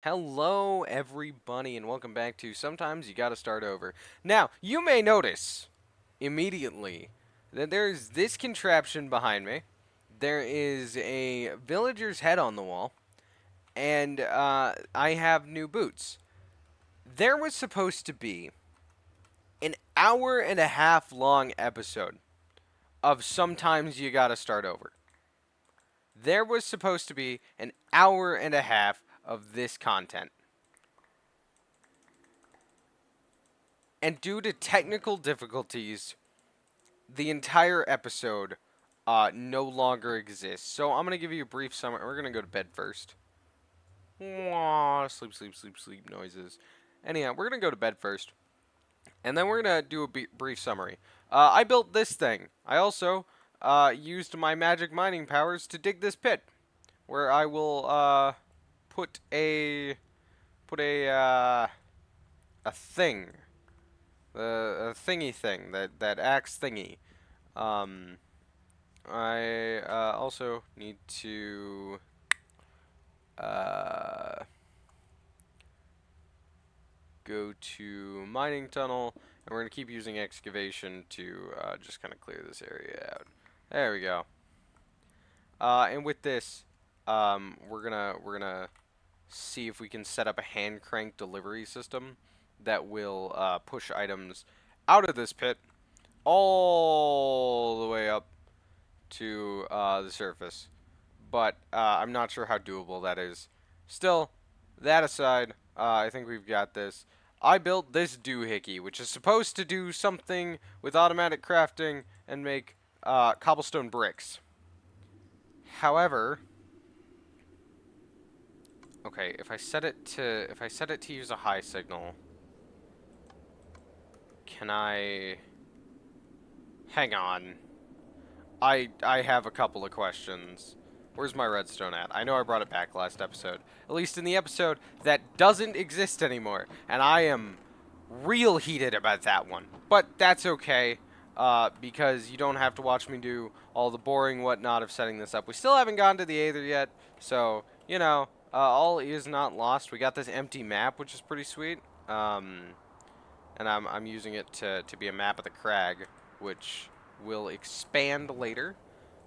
Hello, everybody, and welcome back to Sometimes You Gotta Start Over. Now, you may notice immediately that there's this contraption behind me. There is a villager's head on the wall, and I have new boots. There was supposed to be an hour and a half long episode of Sometimes You Gotta Start Over. There was supposed to be an hour and a half of this content. And due to technical difficulties, the entire episode no longer exists. So I'm gonna give you a brief summary. We're gonna go to bed first. Mwah, sleep, sleep, sleep, sleep noises. Anyhow, we're gonna go to bed first, and then we're gonna do a brief summary. I built this thing. I also used my magic mining powers to dig this pit, where I will put a put a thing, a thingy thing that acts thingy. Um, I also need to uh, go to mining tunnel, and we're gonna keep using excavation to just kind of clear this area out. There we go. And with this, we're gonna see if we can set up a hand crank delivery system that will push items out of this pit all the way up to the surface. But I'm not sure how doable that is. Still, that aside, I think we've got this. I built this doohickey, which is supposed to do something with automatic crafting and make cobblestone bricks. However, okay, if I set it to use a high signal, can I? Hang on. I have a couple of questions. Where's my redstone at? I know I brought it back last episode. At least in the episode that doesn't exist anymore. And I am real heated about that one. But that's okay. Because you don't have to watch me do all the boring whatnot of setting this up. We still haven't gotten to the Aether yet. So, all is not lost. We got this empty map, which is pretty sweet. And I'm using it to be a map of the crag, which will expand later.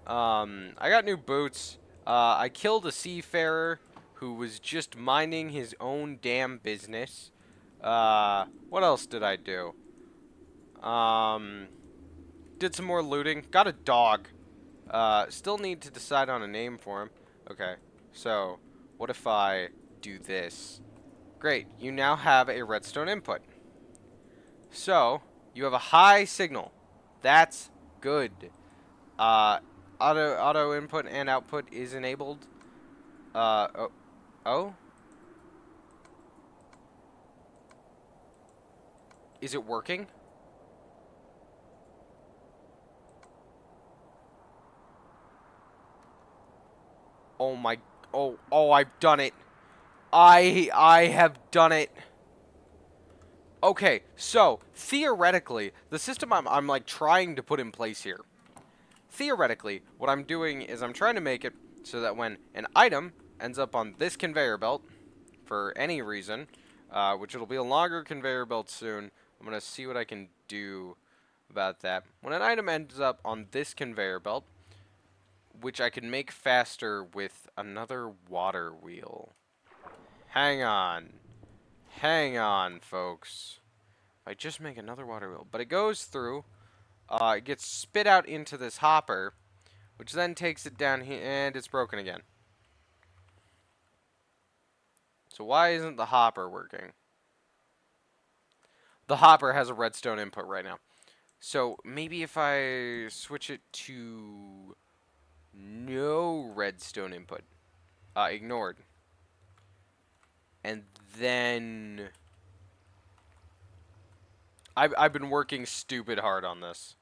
I got new boots. I killed a seafarer who was just minding his own damn business. What else did I do? Um, did some more looting. Got a dog. Still need to decide on a name for him. Okay, so what if I do this? Great, you now have a redstone input. So, you have a high signal. That's good. Uh, auto input and output is enabled. Oh, oh, is it working? Oh my, oh, I've done it. I have done it. Okay, so theoretically, the system I'm like trying to put in place here. Theoretically, what I'm doing is I'm trying to make it so that when an item ends up on this conveyor belt, for any reason, which it'll be a longer conveyor belt soon. I'm going to see what I can do about that. When an item ends up on this conveyor belt, which I can make faster with another water wheel. Hang on. Hang on, folks. I just make another water wheel. But it goes through, it gets spit out into this hopper, which then takes it down here, and it's broken again. So why isn't the hopper working? The hopper has a redstone input right now. So maybe if I switch it to no redstone input, ignored, and then I've been working stupid hard on this,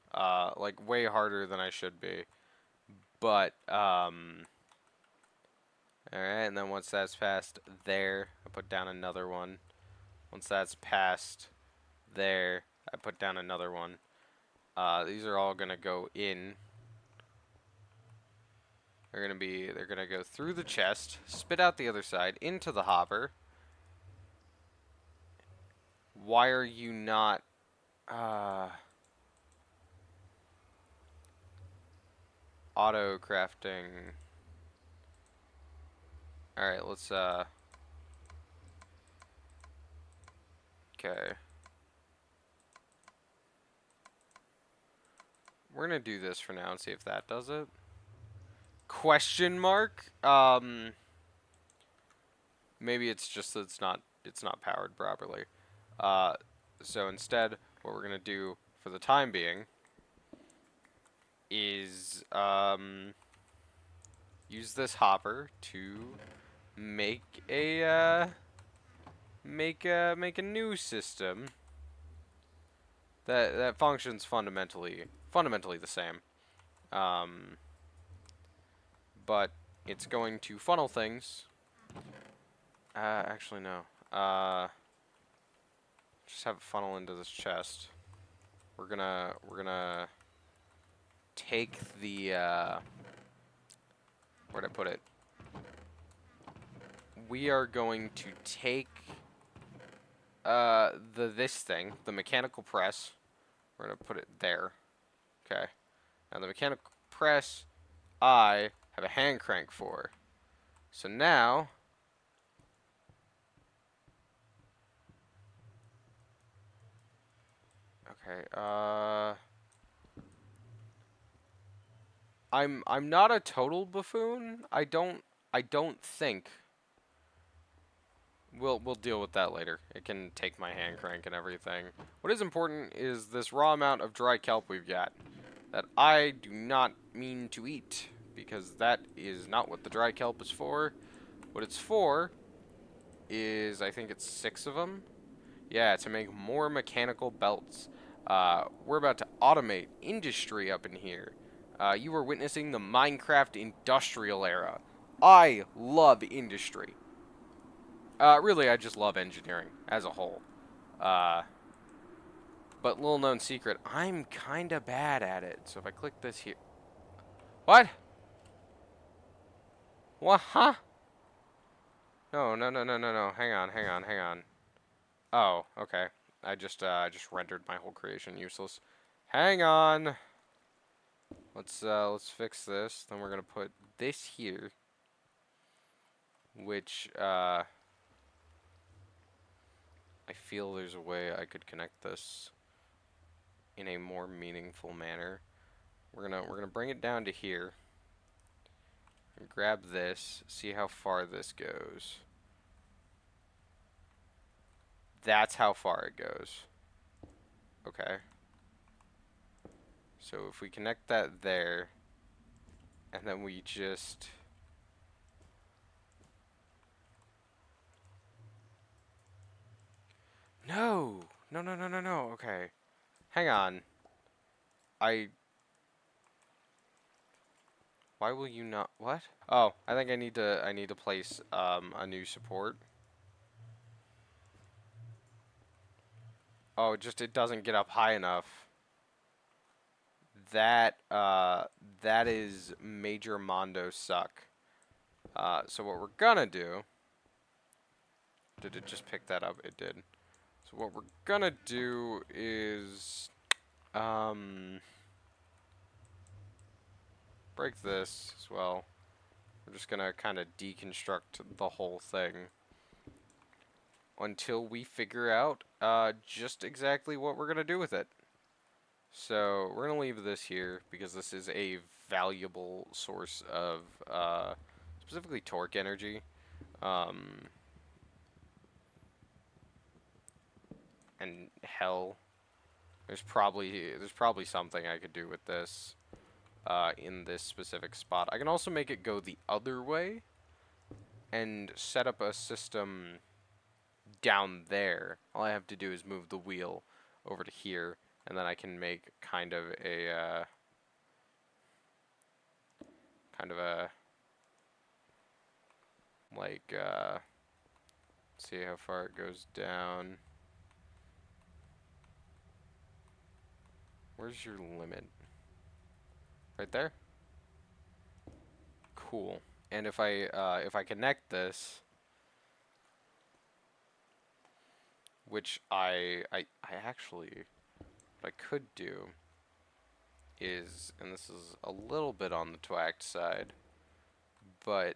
like way harder than I should be. But all right, and then once that's passed there, I put down another one. Once that's passed there, I put down another one. These are all gonna go in. They're gonna go through the chest, spit out the other side into the hopper, Why are you not auto crafting? Alright, let's okay. We're gonna do this for now and see if that does it. Question mark? Maybe it's just that it's not powered properly. So instead, what we're gonna do for the time being is use this hopper to make a make a new system that functions fundamentally the same. Um, but it's going to funnel things. Actually no. Just have it funnel into this chest. We're gonna take the where'd I put it? We are going to take this thing, the mechanical press. We're gonna put it there. Okay. Now the mechanical press I have a hand crank for. So now okay, I'm not a total buffoon. I don't think we'll deal with that later. It can take my hand crank and everything. What is important is this raw amount of dry kelp we've got that I do not mean to eat because that is not what the dry kelp is for. What it's for is I think it's 6 of them. Yeah, to make more mechanical belts. We're about to automate industry up in here. You are witnessing the Minecraft industrial era. I love industry. Really, I just love engineering as a whole. Uh, but little known secret, I'm kinda bad at it. So if I click this here... What? What? Huh? No, no, no, no, no, no. Hang on, hang on, hang on. Oh, okay. I just rendered my whole creation useless. Hang on. Let's fix this. Then we're gonna put this here, which I feel there's a way I could connect this in a more meaningful manner. We're gonna bring it down to here and grab this. See how far this goes. That's how far it goes. Okay. So if we connect that there, and then we just no, no, no, no, no, no. Okay, hang on. Why will you not? What? Oh, I think I need to place a new support. Oh, just it doesn't get up high enough. That is major Mondo suck. So what we're gonna do? Did it just pick that up? It did. So what we're gonna do is break this as well. We're just gonna kind of deconstruct the whole thing until we figure out just exactly what we're gonna do with it. So we're gonna leave this here because this is a valuable source of specifically torque energy. And hell, there's probably something I could do with this in this specific spot. I can also make it go the other way and set up a system down there. All I have to do is move the wheel over to here, and then I can make kind of a like see how far it goes down. Where's your limit? Right there? Cool. And if I connect this which I actually, what I could do is, and this is a little bit on the twacked side, but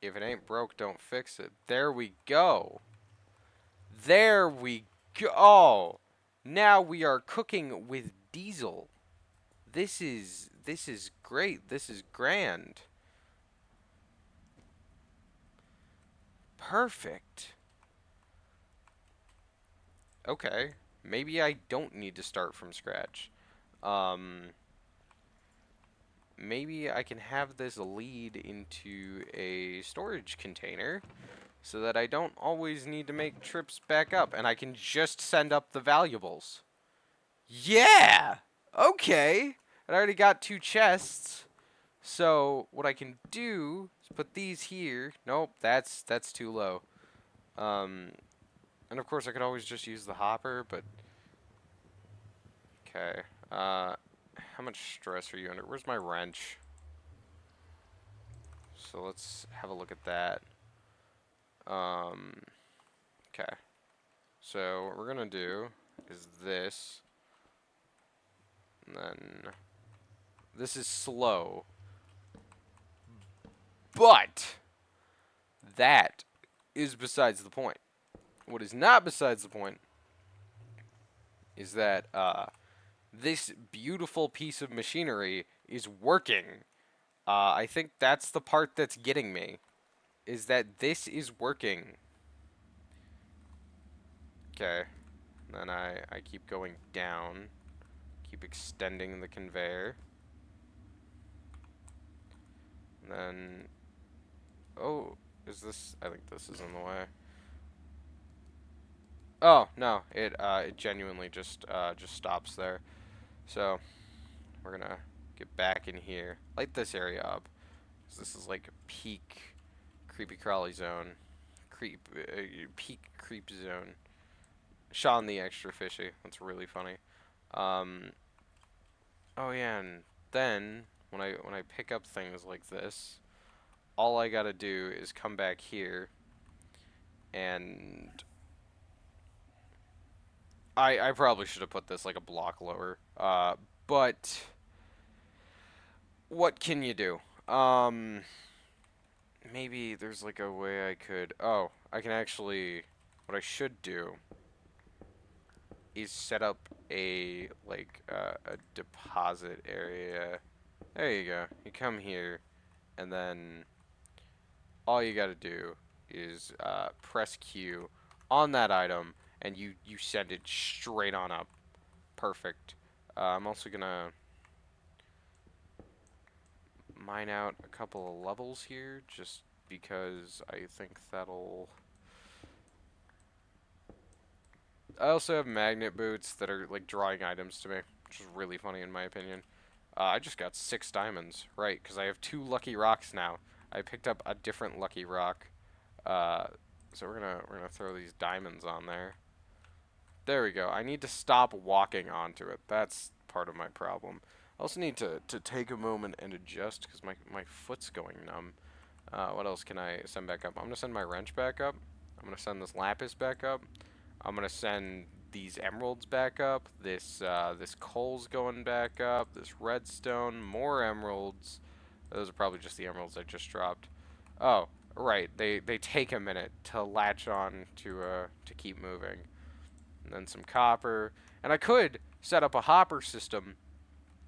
if it ain't broke, don't fix it. There we go. There we go. Now we are cooking with diesel. This is great. This is grand. Perfect. Okay. Maybe I don't need to start from scratch. Um, maybe I can have this lead into a storage container so that I don't always need to make trips back up and I can just send up the valuables. Yeah! Okay. I already got 2 chests. So what I can do is put these here. Nope, that's too low. And of course I could always just use the hopper, but okay. How much stress are you under? Where's my wrench? So let's have a look at that. Okay. So what we're gonna do is this, and then this is slow, but that is besides the point. What is not besides the point is that this beautiful piece of machinery is working. I think that's the part that's getting me, is that this is working. Okay, then I keep going down, keep extending the conveyor, and then, oh, is this, I think this is in the way. Oh, no, it genuinely just stops there. So, we're gonna get back in here, light this area up, 'cause this is like a peak creepy crawly zone, peak creep zone. Sean the extra fishy, that's really funny. Oh yeah, and then when I pick up things like this, all I gotta do is come back here, and I probably should have put this like a block lower. But what can you do? Maybe there's like a way I could. Oh, I can actually. What I should do is set up a a deposit area. There you go. You come here, and then all you gotta do is press Q on that item, and you send it straight on up. Perfect. I'm also gonna mine out a couple of levels here, just because I think that'll. I also have magnet boots that are like drawing items to me, which is really funny in my opinion. I just got 6 diamonds, right? Because I have 2 lucky rocks now. I picked up a different lucky rock. Uh, so we're gonna throw these diamonds on there. There we go. I need to stop walking onto it. That's part of my problem. I also need to take a moment and adjust because my foot's going numb. What else can I send back up? I'm gonna send my wrench back up. I'm gonna send this lapis back up. I'm gonna send these emeralds back up. This coal's going back up. This redstone, more emeralds. Those are probably just the emeralds I just dropped. Oh, right. They take a minute to latch on to keep moving. And then some copper. And I could set up a hopper system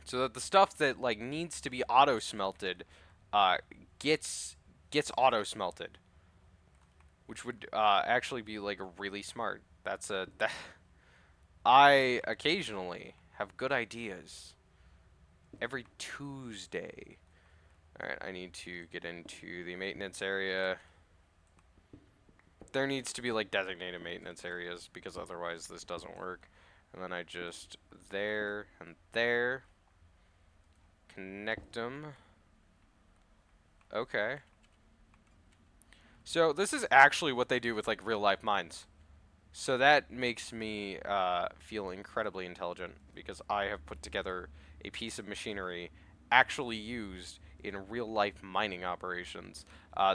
so that the stuff that like needs to be auto smelted uh, gets auto smelted, which would actually be like really smart. That I occasionally have good ideas every Tuesday. All right, I need to get into the maintenance area. There needs to be like designated maintenance areas because otherwise this doesn't work. And then I just there and there connect them. Okay. So this is actually what they do with like real life mines. So that makes me feel incredibly intelligent because I have put together a piece of machinery actually used in real-life mining operations.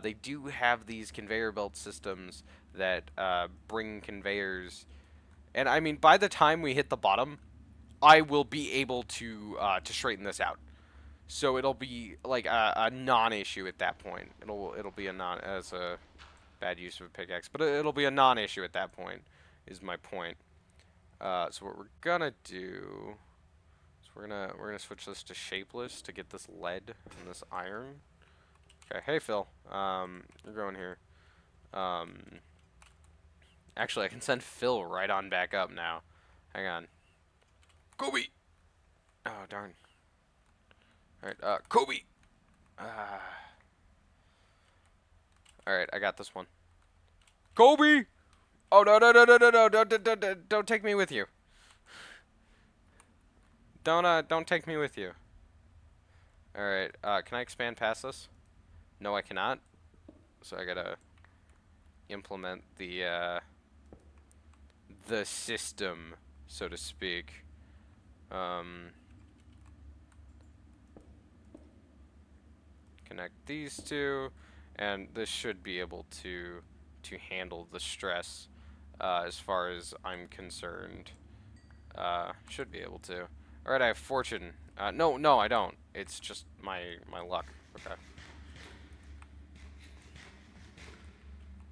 They do have these conveyor belt systems that bring conveyors, and I mean, by the time we hit the bottom, I will be able to straighten this out. So it'll be like a non-issue at that point. It'll be a non as a bad use of a pickaxe, but it'll be a non-issue at that point. Is my point. So what we're gonna do is we're gonna switch this to shapeless to get this lead and this iron. Okay, hey Phil, you're going here. Um, actually, I can send Phil right on back up now. Hang on. Kobe. Oh darn. All right, Kobe. All right, I got this one. Kobe. Oh no no no no no no! Don't take me with you. Don't take me with you. All right. Can I expand past this? No, I cannot. So I gotta implement the system, so to speak. Connect these two, and this should be able to handle the stress, as far as I'm concerned. Should be able to. All right, I have fortune. No, I don't. It's just my luck. Okay.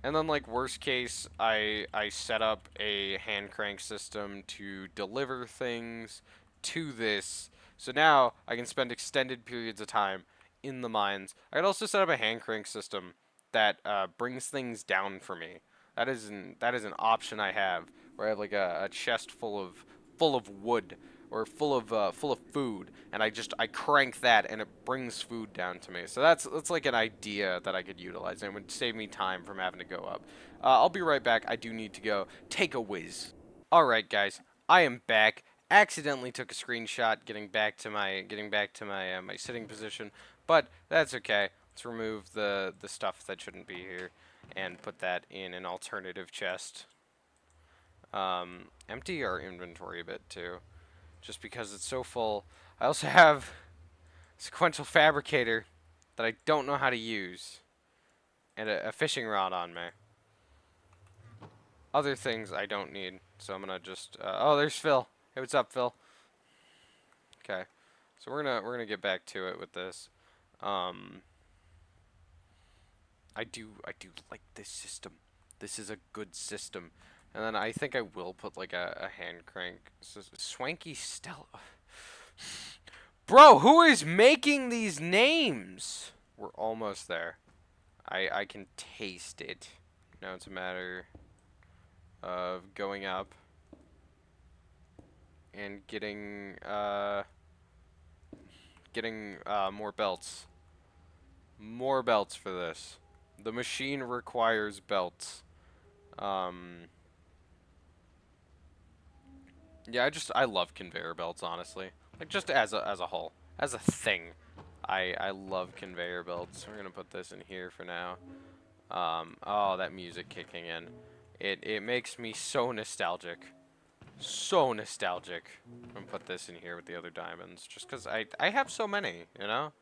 And then, like, worst case, I set up a hand crank system to deliver things to this. So now I can spend extended periods of time in the mines. I could also set up a hand crank system that brings things down for me. That is an option I have, where I have like a chest full of wood or full of food, and I crank that and it brings food down to me. So that's like an idea that I could utilize, and it would save me time from having to go up. I'll be right back. I do need to go take a whiz. All right, guys, I am back. Accidentally took a screenshot getting back to my my sitting position, but that's okay. Let's remove the stuff that shouldn't be here and put that in an alternative chest. Empty our inventory a bit too, just because it's so full. I also have sequential fabricator that I don't know how to use, and a fishing rod on me. Other things I don't need, so I'm gonna just. Oh, there's Phil. Hey, what's up, Phil? Okay, so we're gonna get back to it with this. Um, I do like this system. This is a good system. And then I think I will put like a hand crank. Swanky Stella. Bro, who is making these names? We're almost there. I can taste it. Now it's a matter of going up and getting more belts. More belts for this. The machine requires belts. Yeah, I love conveyor belts, honestly. Like just as a whole, as a thing, I love conveyor belts. We're gonna put this in here for now. Oh, that music kicking in, it makes me so nostalgic, so nostalgic. I'm gonna put this in here with the other diamonds, just cause I have so many, you know.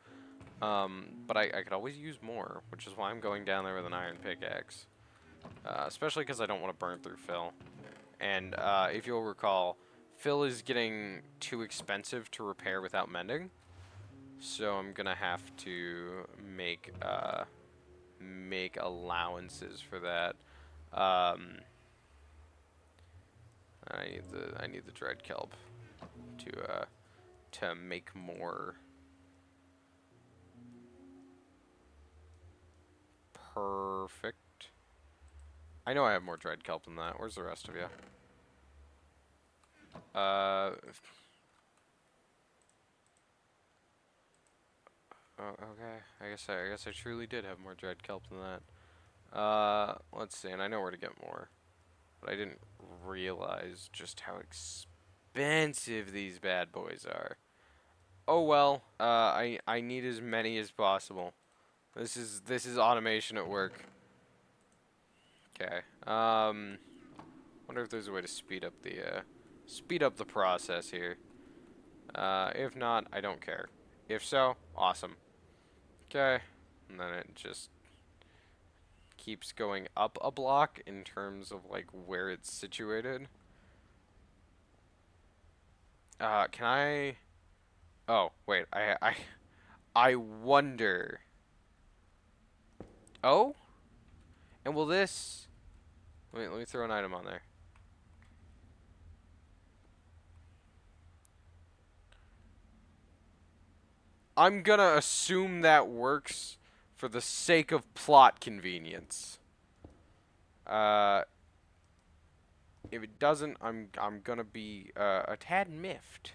But I could always use more, which is why I'm going down there with an iron pickaxe. Especially because I don't want to burn through Phil. And if you'll recall, Phil is getting too expensive to repair without mending. So I'm gonna have to make allowances for that. I need the dread kelp to make more. Perfect. I know I have more dread kelp than that. Where's the rest of you? Oh, okay. I guess I truly did have more dread kelp than that. Let's see, and I know where to get more, but I didn't realize just how expensive these bad boys are. Oh well. I need as many as possible. This is automation at work. Okay. Wonder if there's a way to speed up the process here. If not, I don't care. If so, awesome. Okay. And then it just keeps going up a block in terms of, like, where it's situated. Can I... Oh, wait. I wonder... Oh? And will this... Let me throw an item on there. I'm gonna assume that works for the sake of plot convenience. If it doesn't, I'm gonna be a tad miffed.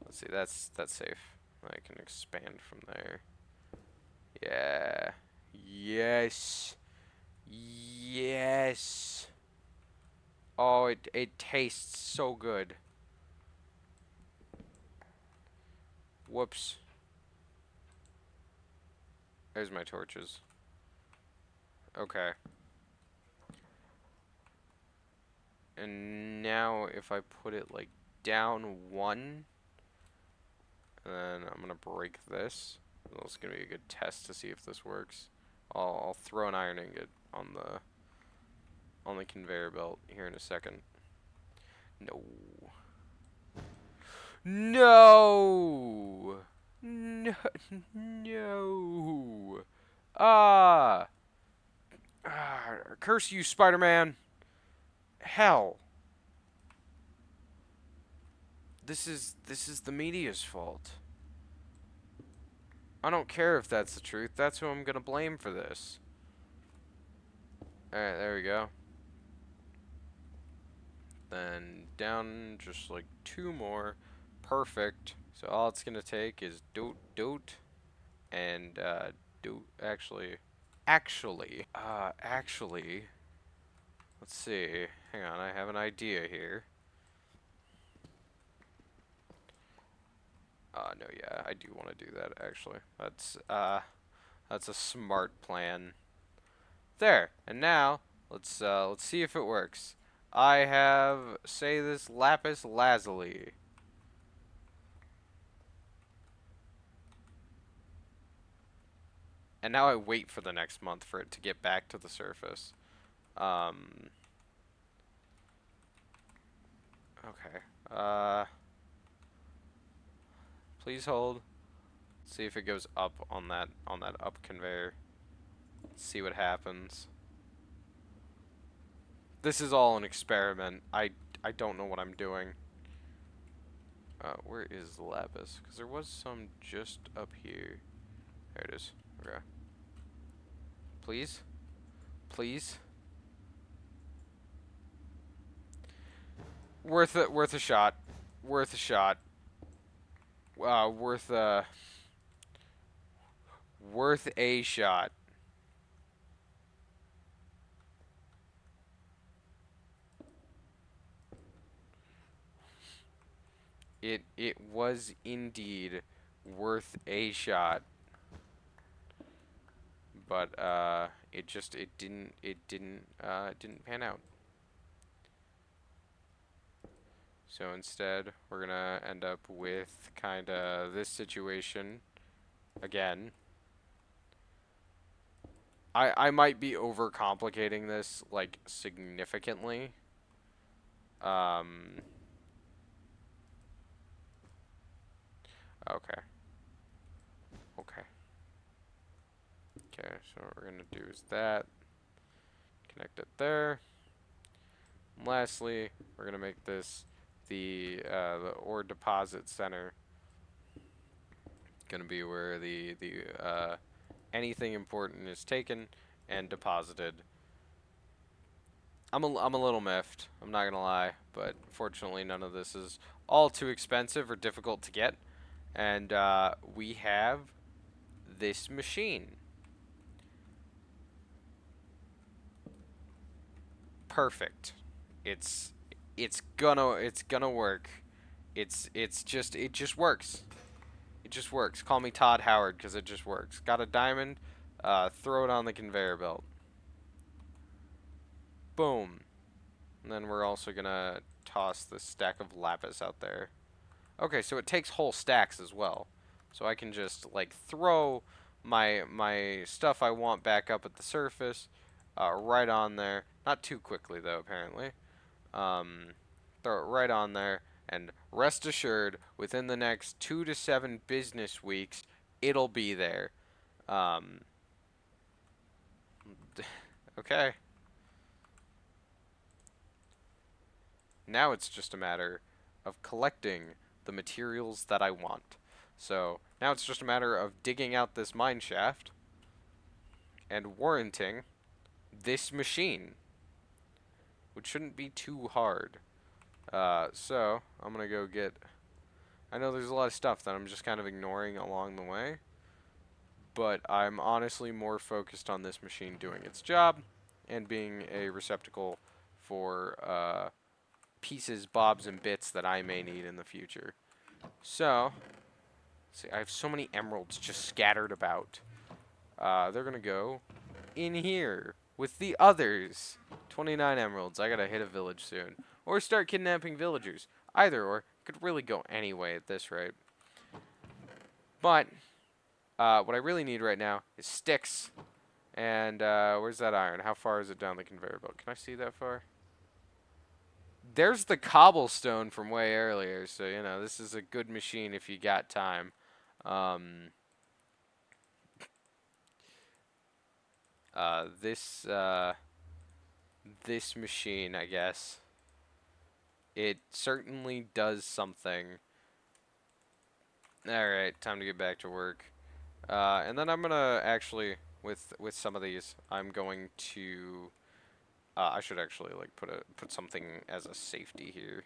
Let's see, that's safe. I can expand from there. Yeah. Yes. Yes. Oh, it tastes so good. Whoops. There's my torches. Okay. And now if I put it like down one, then I'm gonna break this. It's gonna be a good test to see if this works. I'll throw an iron ingot on the conveyor belt here in a second. No. No. No. No. Ah. Curse you, Spider-Man. Hell. This is the media's fault. I don't care if that's the truth. That's who I'm gonna blame for this. Alright, there we go. Then down just like 2 more. Perfect. So all it's gonna take is doot and doot actually let's see. Hang on, I have an idea here. No, yeah, I do want to do that actually. That's a smart plan. There. And now let's see if it works. I have, say, this lapis lazuli. And now I wait for the next month for it to get back to the surface. Okay. Please hold. See if it goes up on that up conveyor. See what happens. This is all an experiment. I don't know what I'm doing. Where is the lapis? Because there was some just up here. There it is. Okay. Please? Please? Worth a shot. Worth a shot. Worth a shot. It was indeed worth a shot. But it didn't pan out. So instead, we're gonna end up with kinda this situation again. I might be overcomplicating this like significantly. Okay. Okay. Okay, so what we're gonna do is that. Connect it there. And lastly, we're gonna make this the ore deposit center. Gonna be where the anything important is taken and deposited. I'm a little miffed. I'm not gonna lie, but fortunately none of this is all too expensive or difficult to get, and we have this machine. Perfect. It's gonna work. It just works. It just works. Call me Todd Howard because it just works. Got a diamond, throw it on the conveyor belt. Boom. And then we're also gonna toss this stack of lapis out there. Okay, so it takes whole stacks as well. So I can just like throw my stuff I want back up at the surface, right on there. Not too quickly though, apparently. Um, throw it right on there, and rest assured, within the next 2 to 7 business weeks, it'll be there. Um, okay. Now it's just a matter of collecting the materials that I want. So now it's just a matter of digging out this mine shaft and warranting this machine, which shouldn't be too hard. So I'm gonna go get. I know there's a lot of stuff that I'm just kind of ignoring along the way, but I'm honestly more focused on this machine doing its job and being a receptacle for pieces, bobs, and bits that I may need in the future. So, see, I have so many emeralds just scattered about. They're gonna go in here with the others. 29 emeralds. I gotta hit a village soon. Or start kidnapping villagers. Either or. Could really go any way at this rate. But, what I really need right now is sticks. And, where's that iron? How far is it down the conveyor belt? Can I see that far? There's the cobblestone from way earlier. So, you know, this is a good machine if you got time. Um, this, this machine, I guess, it certainly does something. Alright, time to get back to work. And then I'm gonna actually, with some of these, I'm going to, I should actually like put something as a safety here,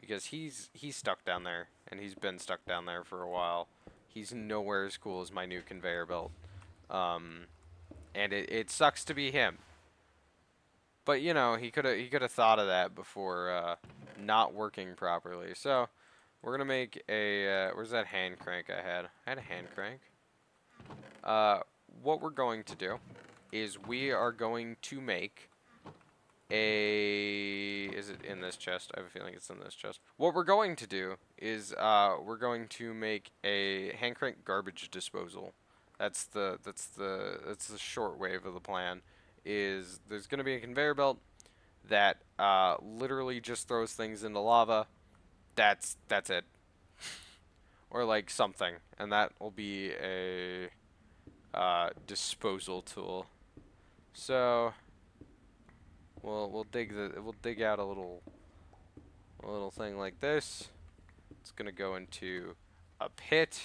because he's stuck down there, and he's been stuck down there for a while. He's nowhere as cool as my new conveyor belt, and it sucks to be him. But you know, he could have thought of that before not working properly. So we're gonna make a where's that hand crank I had? I had a hand crank. What we're going to do is we are going to make a. Is it in this chest? I have a feeling it's in this chest. What we're going to do is we're going to make a hand crank garbage disposal. That's the short wave of the plan. Is there's going to be a conveyor belt that literally just throws things into lava. That's it. Or like something, and that will be a disposal tool. So we'll dig out a little thing like this. It's gonna go into a pit.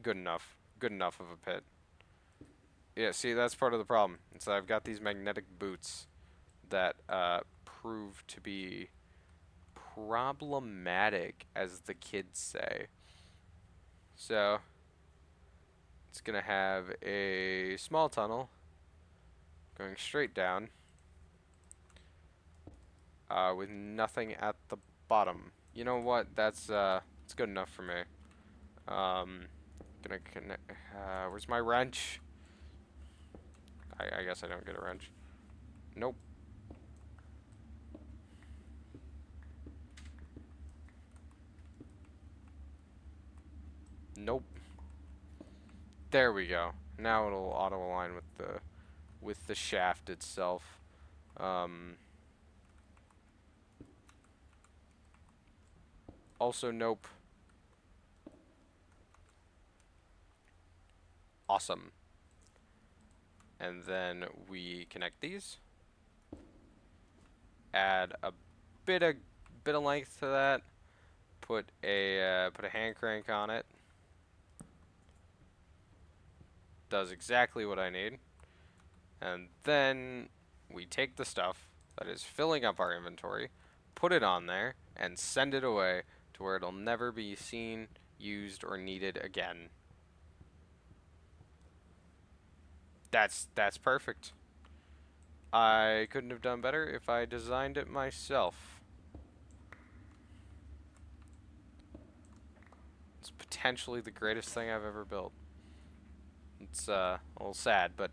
Good enough. Good enough of a pit. Yeah, see, that's part of the problem. So I've got these magnetic boots that prove to be problematic, as the kids say. So it's gonna have a small tunnel going straight down with nothing at the bottom. You know what? It's good enough for me. Gonna connect. Where's my wrench? I guess I don't get a wrench. Nope. Nope. There we go. Now it'll auto align with the shaft itself. Also, nope. Awesome. And then we connect these. Add a bit of length to that. Put a hand crank on it. Does exactly what I need. And then we take the stuff that is filling up our inventory, put it on there, and send it away to where it'll never be seen, used, or needed again. That's perfect. I couldn't have done better if I designed it myself. It's potentially the greatest thing I've ever built. It's a little sad, but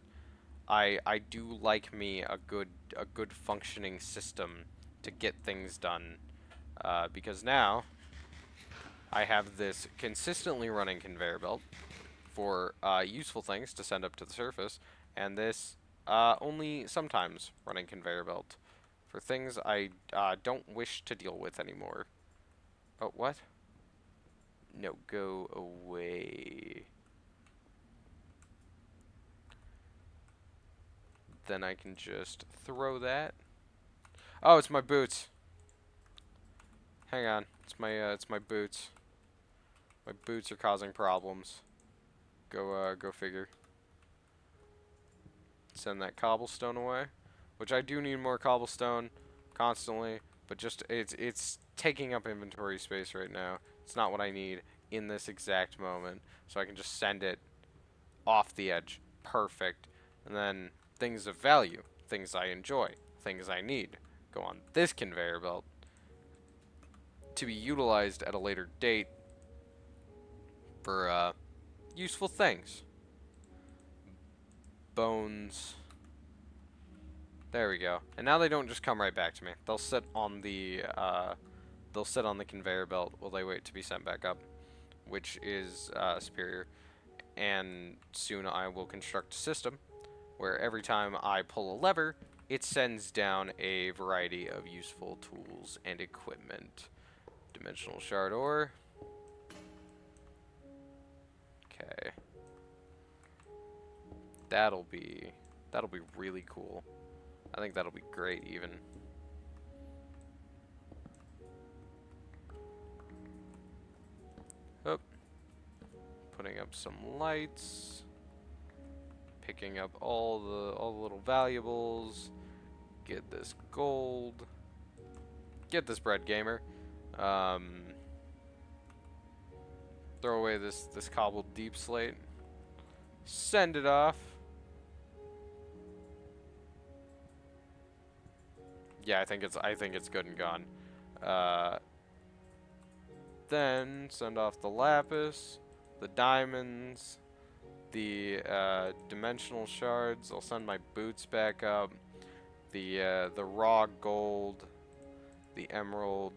I do like me a good functioning system to get things done, because now I have this consistently running conveyor belt for useful things to send up to the surface, and this only sometimes running conveyor belt for things I don't wish to deal with anymore. Oh, what? No, go away. Then I can just throw that. Oh, it's my boots. Hang on, it's my boots. My boots are causing problems. Go figure. Send that cobblestone away, which I do need more cobblestone constantly, but just it's taking up inventory space right now. It's not what I need in this exact moment, so I can just send it off the edge. Perfect. And then things of value, things I enjoy, things I need, go on this conveyor belt to be utilized at a later date for useful things. Bones. There we go. And now they don't just come right back to me. They'll sit on the conveyor belt while they wait to be sent back up, which is superior. And soon I will construct a system where every time I pull a lever, it sends down a variety of useful tools and equipment. Dimensional shard ore. Okay. That'll be really cool. I think that'll be great even. Oh. Putting up some lights. Picking up all the little valuables. Get this gold. Get this bread, gamer. Throw away this cobbled deep slate. Send it off. Yeah, I think it's good and gone. Then send off the lapis, the diamonds, the dimensional shards. I'll send my boots back up. The raw gold, the emerald,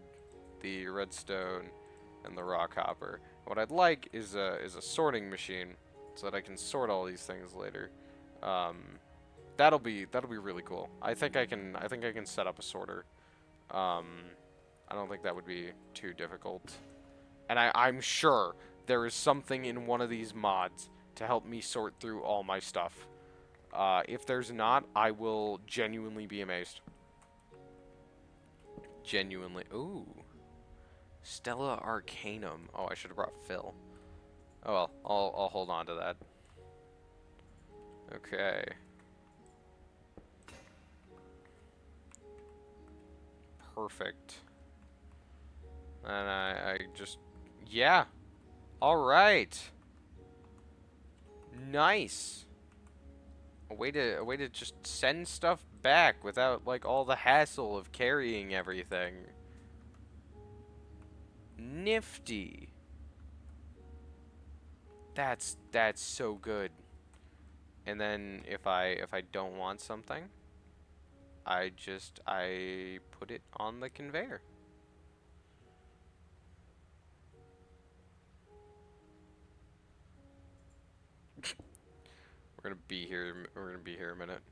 the redstone, and the raw copper. What I'd like is a sorting machine so that I can sort all these things later. That'll be really cool. I think I can set up a sorter. I don't think that would be too difficult. And I'm sure there is something in one of these mods to help me sort through all my stuff. If there's not, I will genuinely be amazed. Genuinely. Ooh. Stella Arcanum. Oh, I should have brought Phil. Oh well, I'll hold on to that. Okay. Perfect. And I just, yeah. All right. Nice. A way to just send stuff back without like all the hassle of carrying everything. Nifty. That's so good. And then if I don't want something, I put it on the conveyor. We're gonna be here a minute.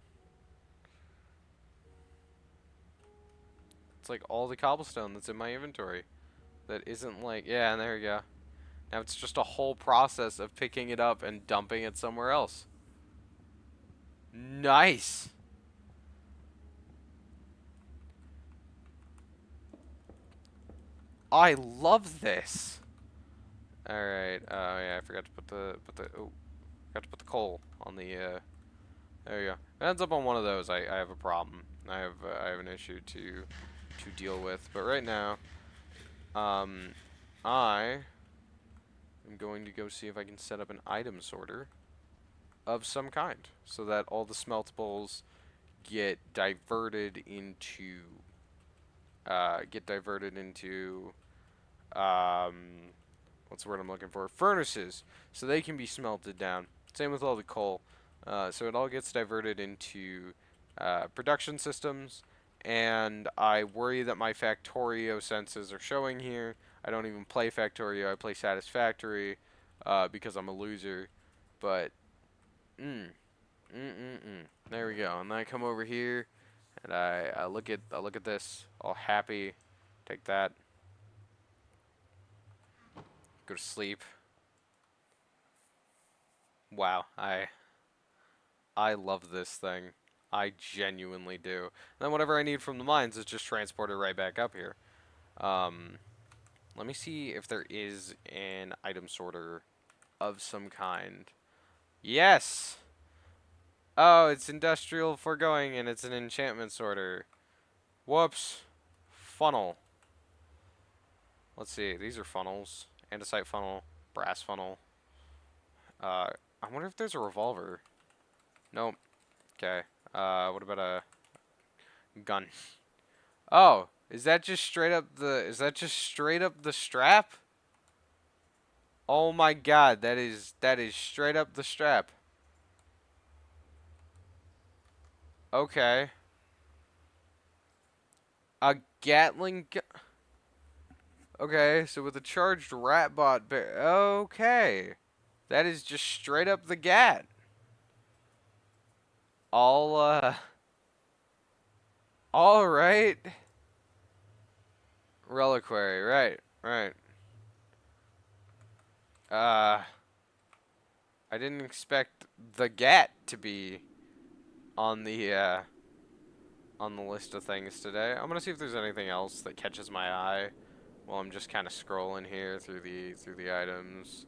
It's like all the cobblestone that's in my inventory. That isn't like, yeah, and there we go. Now it's just a whole process of picking it up and dumping it somewhere else. Nice. I love this. All right. Oh yeah, I forgot to put the coal on the. There you go. If it ends up on one of those, I have a problem. I have an issue to deal with. But right now, I am going to go see if I can set up an item sorter of some kind, so that all the smeltables get diverted into what's the word I'm looking for? Furnaces, so they can be smelted down. Same with all the coal. So it all gets diverted into production systems, and I worry that my Factorio senses are showing here. I don't even play Factorio, I play Satisfactory because I'm a loser. But, mm, there we go. And then I come over here, and I look at this, all happy. Take that. Go to sleep. Wow, I love this thing. I genuinely do. And then whatever I need from the mines is just transported right back up here. Um, Let me see if there is an item sorter of some kind. Yes! Oh, it's industrial foregoing and it's an enchantment sorter. Whoops. Funnel. Let's see, these are funnels. Andesite funnel, brass funnel. I wonder if there's a revolver. Nope. Okay. What about a gun? Oh, is that just straight up the strap? Oh my god, that is straight up the strap. Okay. A Gatling gun. Okay, so with a charged ratbot okay. That is just straight up the gat. All all right. Reliquary, right, right. Uh I didn't expect the gat to be on the list of things today. I'm gonna see if there's anything else that catches my eye while I'm just kind of scrolling here through the items.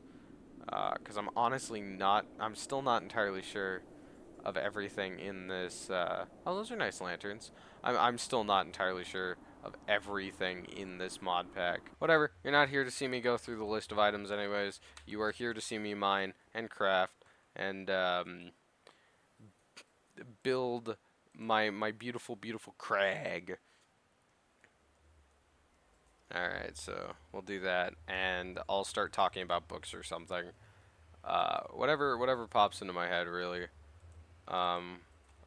Because I'm still not entirely sure of everything in this. Oh, those are nice lanterns. I'm still not entirely sure of everything in this mod pack. Whatever. You're not here to see me go through the list of items, anyways. You are here to see me mine and craft and build my beautiful crag. Alright, so we'll do that, and I'll start talking about books or something. Whatever pops into my head, really. Um,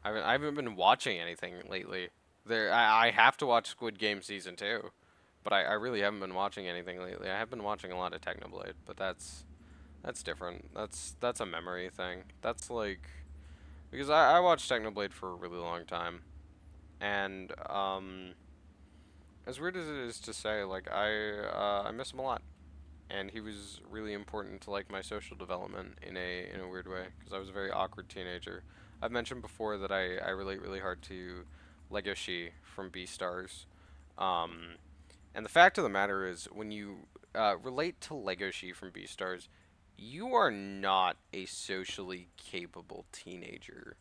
I haven't been watching anything lately. I have to watch Squid Game Season 2, but I really haven't been watching anything lately. I have been watching a lot of Technoblade, but that's different. That's a memory thing. That's like, because I watched Technoblade for a really long time, and, as weird as it is to say, like, I miss him a lot. And he was really important to like my social development in a weird way, because I was a very awkward teenager. I've mentioned before that I relate really hard to Lego She from Beastars. Um, and the fact of the matter is, when you relate to Lego She from Beastars, you are not a socially capable teenager.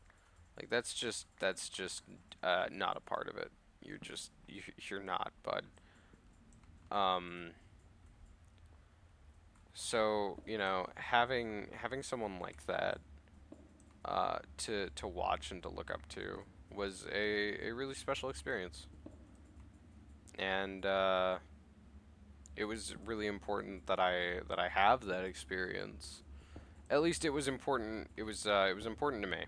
Like that's just not a part of it. You're not, bud. Um, So, having someone like that to watch and to look up to was a really special experience. And it was really important that I have that experience. At least it was important. It was important to me.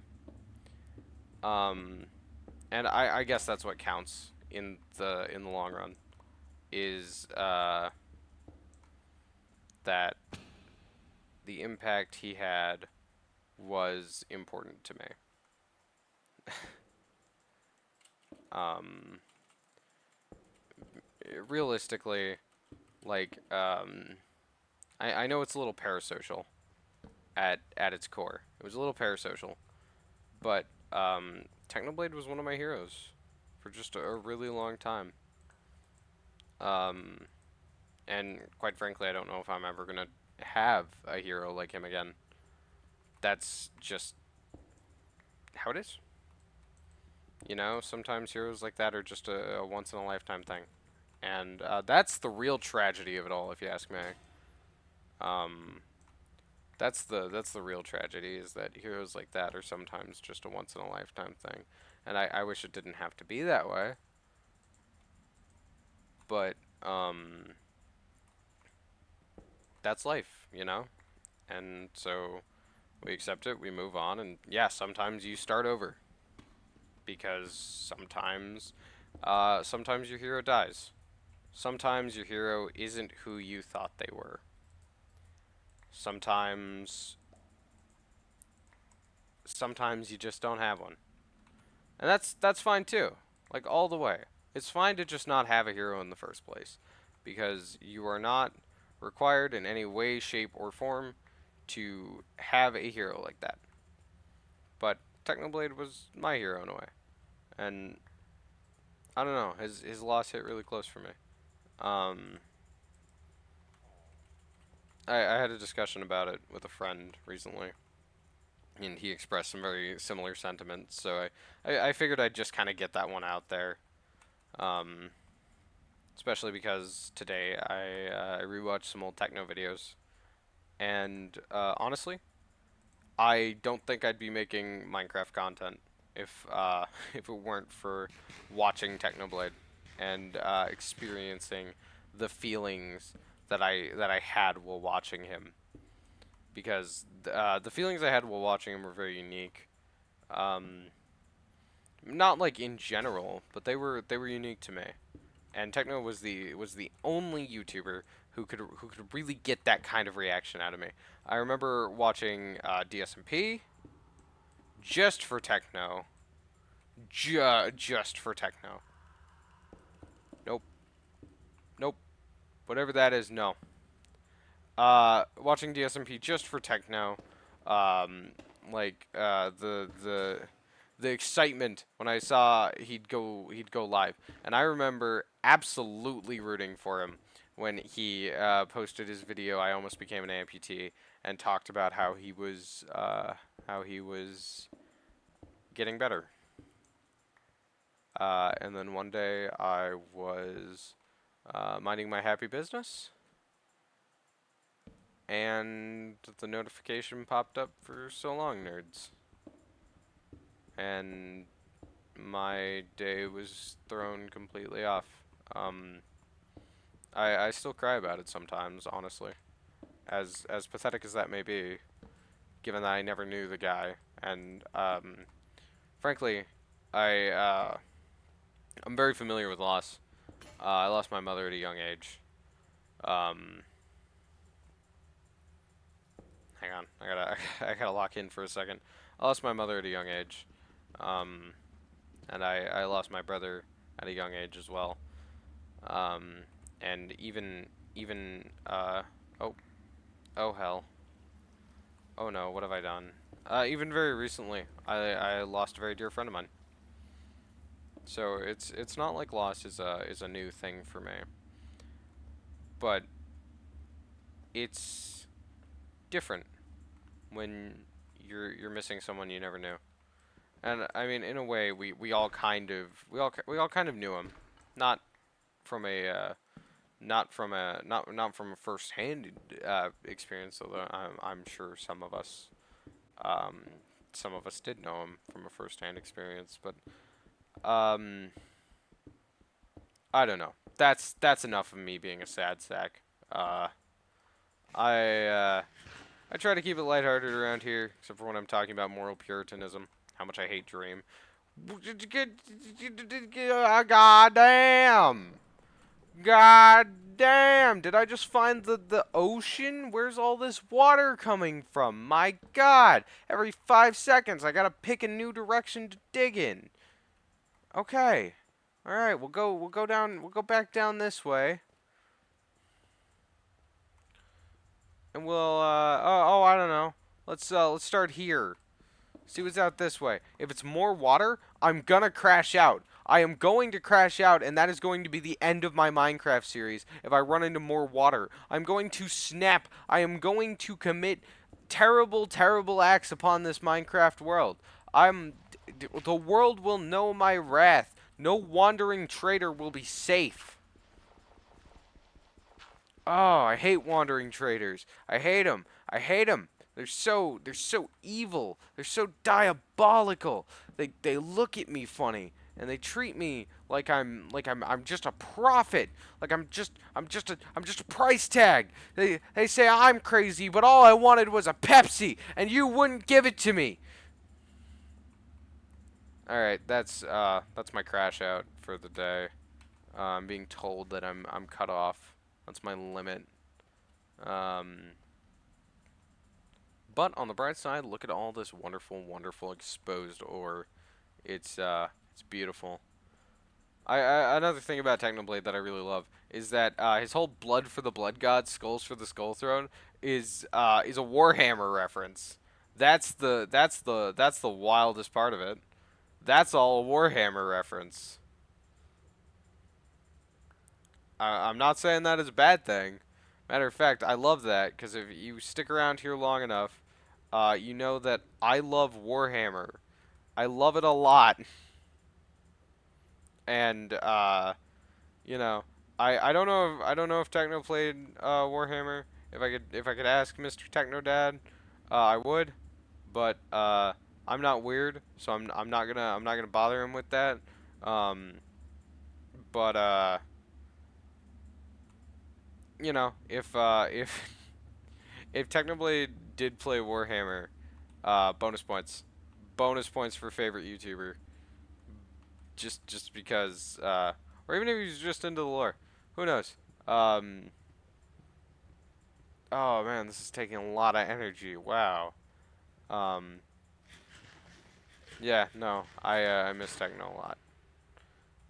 Um, and I guess that's what counts in the long run is that the impact he had was important to me. Um, Realistically, like, I know it's a little parasocial at its core. It was a little parasocial, but Technoblade was one of my heroes for just a really long time. Um, and quite frankly, I don't know if I'm ever gonna have a hero like him again. That's just how it is. Sometimes heroes like that are just a once in a lifetime thing. And that's the real tragedy of it all, if you ask me. Um, that's the real tragedy, is that heroes like that are sometimes just a once in a lifetime thing. And I wish it didn't have to be that way. But that's life. And so we accept it, we move on, and yeah, sometimes you start over. Because sometimes your hero dies. Sometimes your hero isn't who you thought they were. Sometimes sometimes you just don't have one. And that's fine too. Like all the way. It's fine to just not have a hero in the first place because you are not required in any way, shape, or form to have a hero like that. But Technoblade was my hero in a way. And I don't know, his loss hit really close for me. Um, I had a discussion about it with a friend recently, and he expressed some very similar sentiments. So I figured I'd just kind of get that one out there, um, especially because today I rewatched some old techno videos, and honestly, I don't think I'd be making Minecraft content if if it weren't for watching Technoblade and experiencing the feelings that I had while watching him. Because the feelings I had while watching him were very unique. Um, Not like in general, but they were unique to me. And Techno was the only YouTuber who could really get that kind of reaction out of me. I remember watching DSMP just for Techno, just for Techno. Nope, nope. Whatever that is, no. Watching DSMP just for Techno, um, like the excitement when I saw he'd go live, and I remember absolutely rooting for him when he posted his video. I almost became an amputee, and talked about how he was getting better. And then one day I was minding my happy business, and the notification popped up for So Long Nerds. And my day was thrown completely off. Um, I still cry about it sometimes, honestly. As pathetic as that may be, given that I never knew the guy, and frankly, I I'm very familiar with loss. I lost my mother at a young age. Um, Hang on, I gotta I gotta lock in for a second. I lost my mother at a young age, um, and I lost my brother at a young age as well. Um, and even oh oh hell, oh no, what have I done? Even very recently, I lost a very dear friend of mine. So it's not like loss is a new thing for me, but it's different when you're missing someone you never knew. And I mean, in a way, we all kind of we all kind of knew him, not from a not from a first-hand experience. Although I'm sure um, some of us did know him from a first-hand experience. But um, I don't know. That's enough of me being a sad sack. Uh, I I try to keep it lighthearted around here, except for when I'm talking about moral puritanism. How much I hate Dream. God damn! God damn! Did I just find the ocean? Where's all this water coming from? My God! Every 5 seconds, I gotta pick a new direction to dig in. Okay. All right. We'll go down. We'll go back down this way, and we'll. I don't know. Let's start here. See what's out this way. If it's more water, I'm gonna crash out. I am going to crash out, and that is going to be the end of my Minecraft series if I run into more water. I'm going to snap. I am going to commit terrible, terrible acts upon this Minecraft world. The world will know my wrath. No wandering traitor will be safe. Oh, I hate wandering traders. I hate them. I hate them. They're so evil. They're so diabolical. They look at me funny and they treat me like I'm just a prophet. Like I'm just a price tag. They say I'm crazy, but all I wanted was a Pepsi and you wouldn't give it to me. All right, that's my crash out for the day. I'm being told that I'm cut off. That's my limit. Um, But on the bright side, look at all this wonderful, wonderful exposed ore. It's beautiful. Another thing about Technoblade that I really love is that his whole blood for the blood god, skulls for the skull throne is a Warhammer reference. That's the wildest part of it. That's all a Warhammer reference. I'm not saying that is a bad thing. Matter of fact, I love that because if you stick around here long enough, you know that I love Warhammer. I love it a lot, and you know, I don't know if Techno played Warhammer. If I could ask Mr. Techno Dad, I would, but I'm not weird, so I'm not gonna bother him with that. Um, but if if Technoblade did play Warhammer, bonus points, bonus points for favorite YouTuber, just because, or even if he's just into the lore, who knows? Um, oh man, this is taking a lot of energy. Wow. Um, yeah, no, I miss Techno a lot.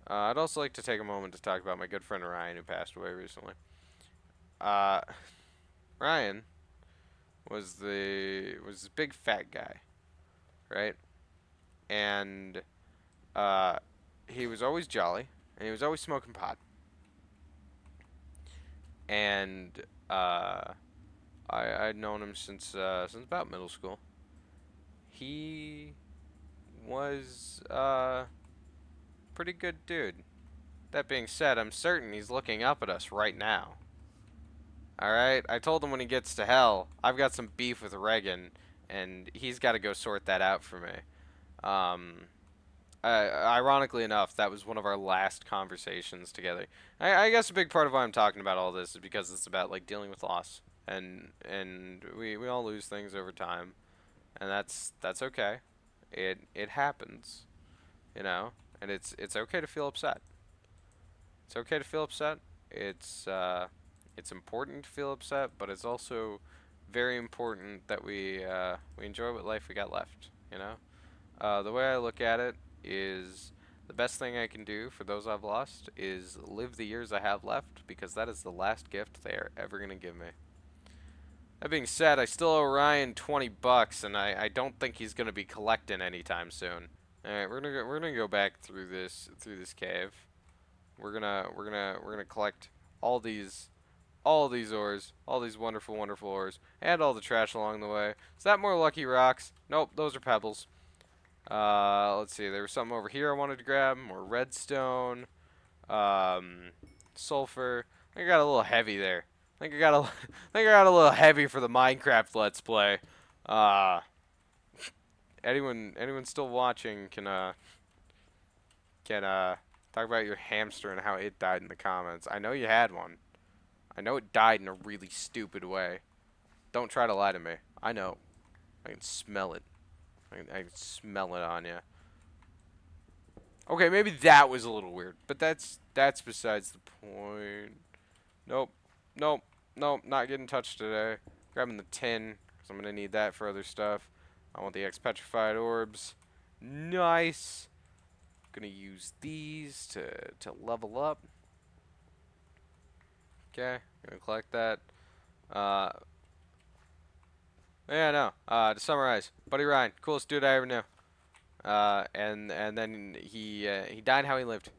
I'd also like to take a moment to talk about my good friend Ryan who passed away recently. Uh, Ryan was this big fat guy, right? And uh, he was always jolly, and he was always smoking pot. And I'd known him since about middle school. He was pretty good dude. That being said, I'm certain he's looking up at us right now. Alright? I told him when he gets to hell, I've got some beef with Reagan, and he's got to go sort that out for me. Um, Ironically enough, that was one of our last conversations together. I guess a big part of why I'm talking about all this is because it's about like dealing with loss, and we all lose things over time, and that's okay. It happens, you know, and it's okay to feel upset. It's okay to feel upset. It's important to feel upset, but it's also very important that we enjoy what life we got left. You know, the way I look at it is the best thing I can do for those I've lost is live the years I have left because that is the last gift they are ever gonna give me. That being said, I still owe Ryan 20 bucks, and I don't think he's gonna be collecting anytime soon. All right, we're gonna go back through this cave. We're gonna collect all these all these ores, all these wonderful, wonderful ores, and all the trash along the way. Is that more lucky rocks? Nope, those are pebbles. Let's see. There was something over here I wanted to grab. More redstone, um, sulfur. I think I got a little heavy there. I think I got a, I think I got a little heavy for the Minecraft Let's Play. Uh, anyone still watching can talk about your hamster and how it died in the comments. I know you had one. I know it died in a really stupid way. Don't try to lie to me. I know. I can smell it. I can smell it on you. Okay, maybe that was a little weird, but that's besides the point. Nope. Nope. Nope. Not getting touched today. Grabbing the tin, because I'm going to need that for other stuff. I want the X-Petrified Orbs. Nice. Gonna use these to level up. Okay, gonna collect that. Uh, yeah, no. To summarize, Buddy Ryan, coolest dude I ever knew. And then he died how he lived,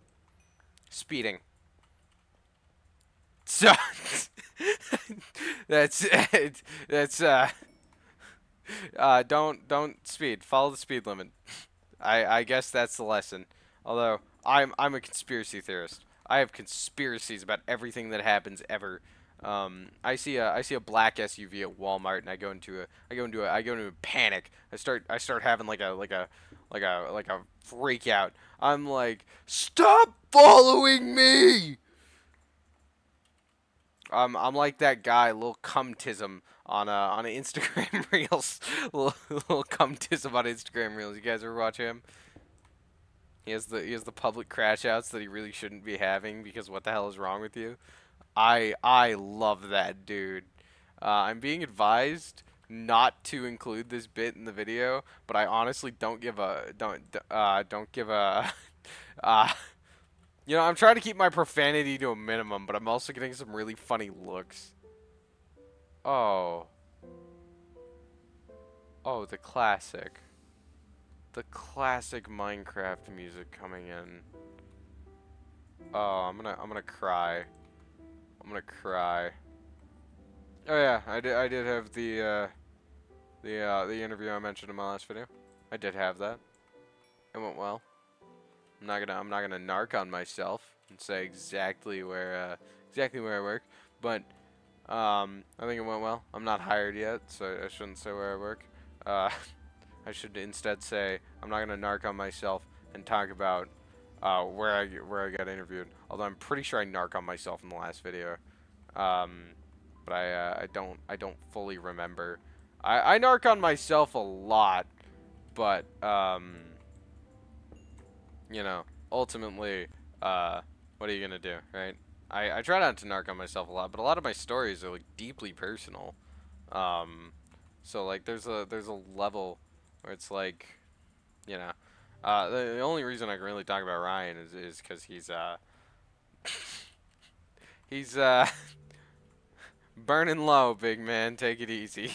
speeding. So that's that's don't speed. Follow the speed limit. I guess that's the lesson. Although I'm a conspiracy theorist. I have conspiracies about everything that happens ever. I see a black SUV at Walmart and I go into a panic. I start having like a freak out. I'm like, stop following me. I'm like that guy, little cumtism on Instagram reels, little cumtism on Instagram reels. You guys ever watch him? He has the public crash outs that he really shouldn't be having because what the hell is wrong with you? I love that dude. I'm being advised not to include this bit in the video, but I honestly don't give a uh I'm trying to keep my profanity to a minimum, but I'm also getting some really funny looks. Oh. Oh, the classic. The classic Minecraft music coming in. Oh, I'm gonna cry. I'm gonna cry. Oh yeah, I did have the interview I mentioned in my last video. I did have that. It went well. I'm not gonna narc on myself and say exactly where I work, but I think it went well. I'm not hired yet, so I shouldn't say where I work. Uh, I should instead say I'm not gonna narc on myself and talk about where I got interviewed. Although I'm pretty sure I narc on myself in the last video, um, but I don't fully remember. I narc on myself a lot, but ultimately, what are you gonna do, right? I try not to narc on myself a lot, but a lot of my stories are like deeply personal. Um, so like there's a level where it's like, you know, the only reason I can really talk about Ryan is because he's burning low, big man. Take it easy.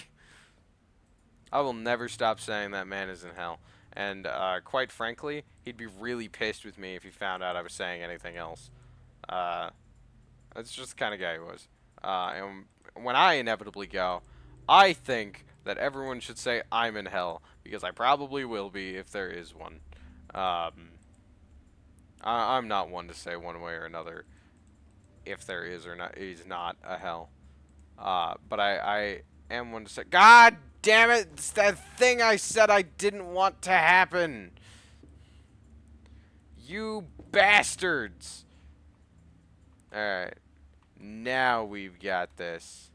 I will never stop saying that man is in hell. And quite frankly, he'd be really pissed with me if he found out I was saying anything else. Uh, that's just the kind of guy he was. And when I inevitably go, I think that everyone should say I'm in hell, because I probably will be if there is one. Um, I'm not one to say one way or another if there is not a hell. But I am one to say, God damn it! It's that thing I said I didn't want to happen. You bastards! Alright. Now we've got this.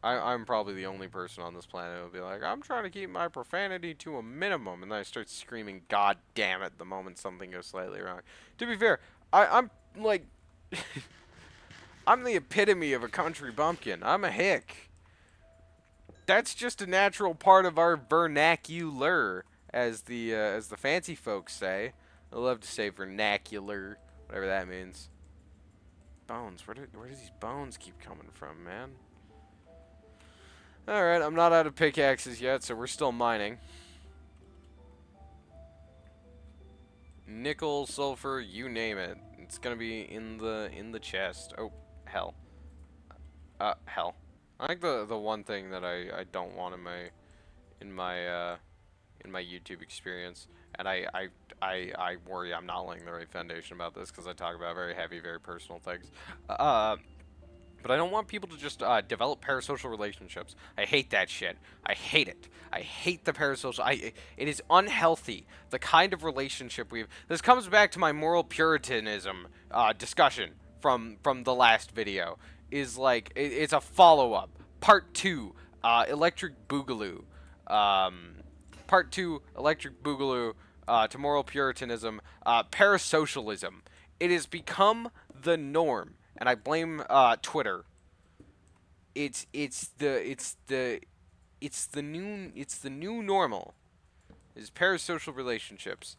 I'm probably the only person on this planet who will be like, I'm trying to keep my profanity to a minimum, and then I start screaming, God damn it, the moment something goes slightly wrong. To be fair, I'm like, I'm the epitome of a country bumpkin. I'm a hick. That's just a natural part of our vernacular, as the fancy folks say. I love to say vernacular, whatever that means. Bones, where do these bones keep coming from, man? Alright, I'm not out of pickaxes yet, so we're still mining. Nickel, sulfur, you name it. It's gonna be in the chest. Oh, hell. Hell. I think the one thing that I don't want in my uh in my YouTube experience, and I worry I'm not laying the right foundation about this because I talk about very heavy, very personal things. But I don't want people to just develop parasocial relationships. I hate that shit. I hate it. I hate the parasocial. It is unhealthy. The kind of relationship we've. This comes back to my moral puritanism discussion from the last video. Is like it's a follow up. Part 2, Electric Boogaloo. Part 2, Electric Boogaloo to moral puritanism, parasocialism. It has become the norm, and I blame Twitter. It's the new normal is parasocial relationships,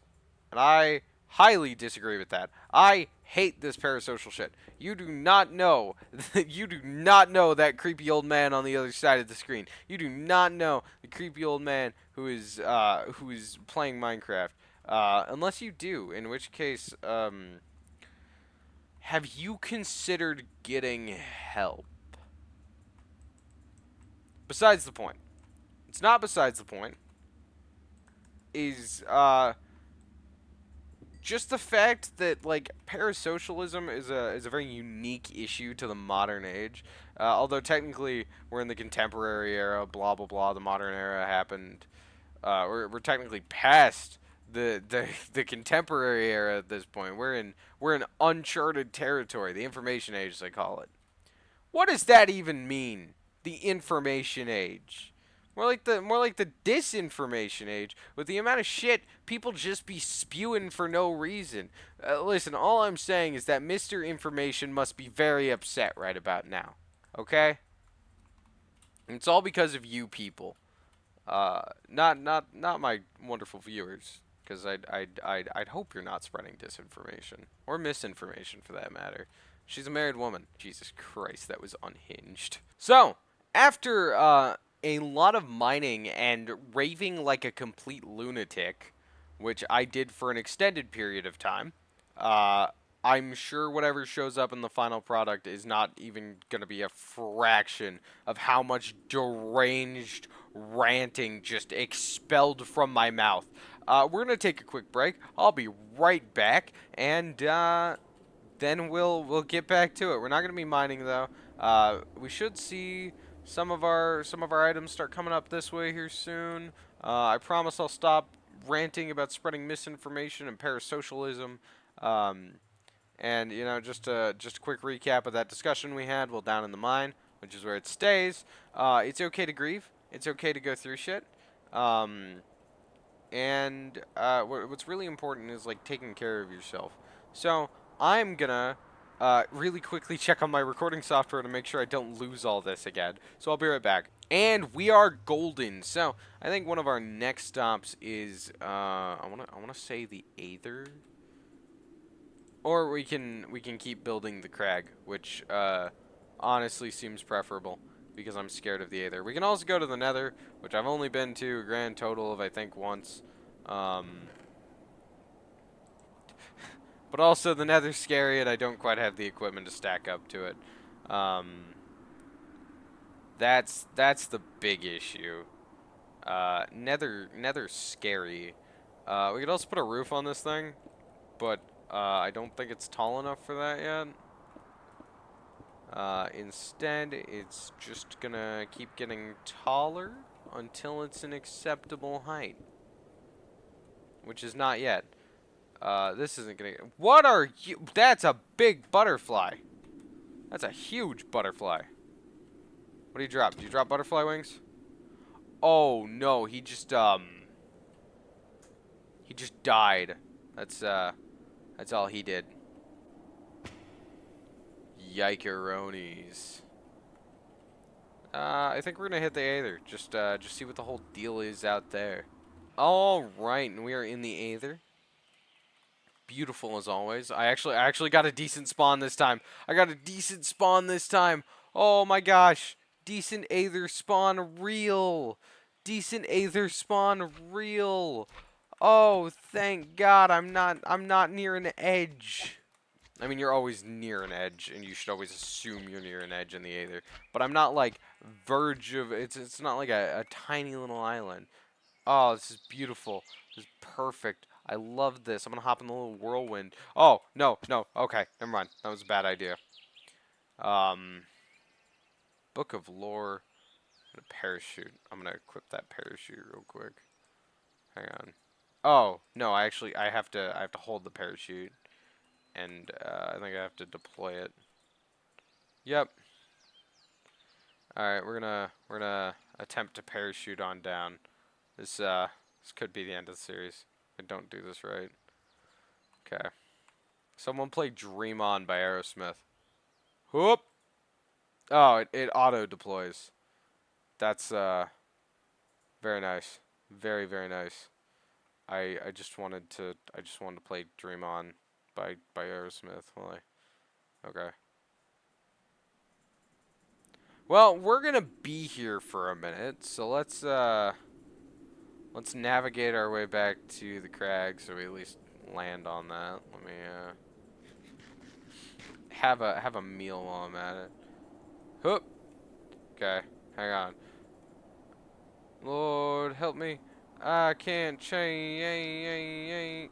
and I highly disagree with that. I hate this parasocial shit. You do not know you do not know that creepy old man on the other side of the screen. You do not know the creepy old man who is playing Minecraft. Unless you do, in which case have you considered getting help? Besides the point. It's not besides the point. Is just the fact that like parasocialism is a very unique issue to the modern age. Although technically we're in the contemporary era, blah blah blah. The modern era happened. We're technically past the contemporary era at this point. We're in uncharted territory, the information age, as they call it. What does that even mean? The information age. More like the disinformation age, with the amount of shit people just be spewing for no reason. Listen, all I'm saying is that Mr. Information must be very upset right about now. Okay? It's all because of you people. Not my wonderful viewers, because I'd hope you're not spreading disinformation or misinformation for that matter. She's a married woman. Jesus Christ, that was unhinged. So after a lot of mining and raving like a complete lunatic, which I did for an extended period of time, uh, I'm sure whatever shows up in the final product is not even going to be a fraction of how much deranged ranting just expelled from my mouth. We're going to take a quick break. I'll be right back, and then we'll get back to it. We're not going to be mining though. We should see some of our items start coming up this way here soon. I promise I'll stop ranting about spreading misinformation and parasocialism. Um, and just a quick recap of that discussion we had while down in the mine, which is where it stays. It's okay to grieve. It's okay to go through shit. Um, and what's really important is like taking care of yourself. So I'm gonna really quickly check on my recording software to make sure I don't lose all this again. So I'll be right back. And we are golden. So I think one of our next stops is I wanna say the Aether. Or we can keep building the crag, which honestly seems preferable because I'm scared of the Aether. We can also go to the Nether, which I've only been to a grand total of I think once. But also the Nether's scary and I don't quite have the equipment to stack up to it. Um, that's the big issue. Nether's scary. We could also put a roof on this thing, but I don't think it's tall enough for that yet. Instead, it's just gonna keep getting taller until it's an acceptable height, which is not yet. This isn't gonna. What are you? That's a big butterfly. That's a huge butterfly. What do you drop? Do you drop butterfly wings? Oh no, he just died. That's all he did. Yikeronis. I think we're gonna hit the Aether. Just see what the whole deal is out there. All right, and we are in the Aether. Beautiful as always. I actually got a decent spawn this time. I got a decent spawn this time. Oh my gosh. Decent Aether spawn real. Decent Aether spawn real. Oh, thank God I'm not near an edge. I mean, you're always near an edge, and you should always assume you're near an edge in the Aether. But I'm not like verge of it's not like a tiny little island. Oh, this is beautiful. This is perfect. I love this. I'm gonna hop in the little whirlwind. Oh, no, no. Okay, never mind. That was a bad idea. Um, Book of Lore and a parachute. I'm gonna equip that parachute real quick. Hang on. Oh, no, I have to hold the parachute, and I think I have to deploy it. Yep. All right, we're gonna attempt to parachute on down. This could be the end of the series. I don't do this right. Okay. Someone play Dream On by Aerosmith. Whoop! Oh, it auto deploys. That's very nice. Very, very nice. I just wanted to play Dream On by Aerosmith. Okay. Well, we're gonna be here for a minute, so let's navigate our way back to the crag so we at least land on that. Let me have a meal while I'm at it. Whoop. Okay, hang on. Lord, help me. I can't change.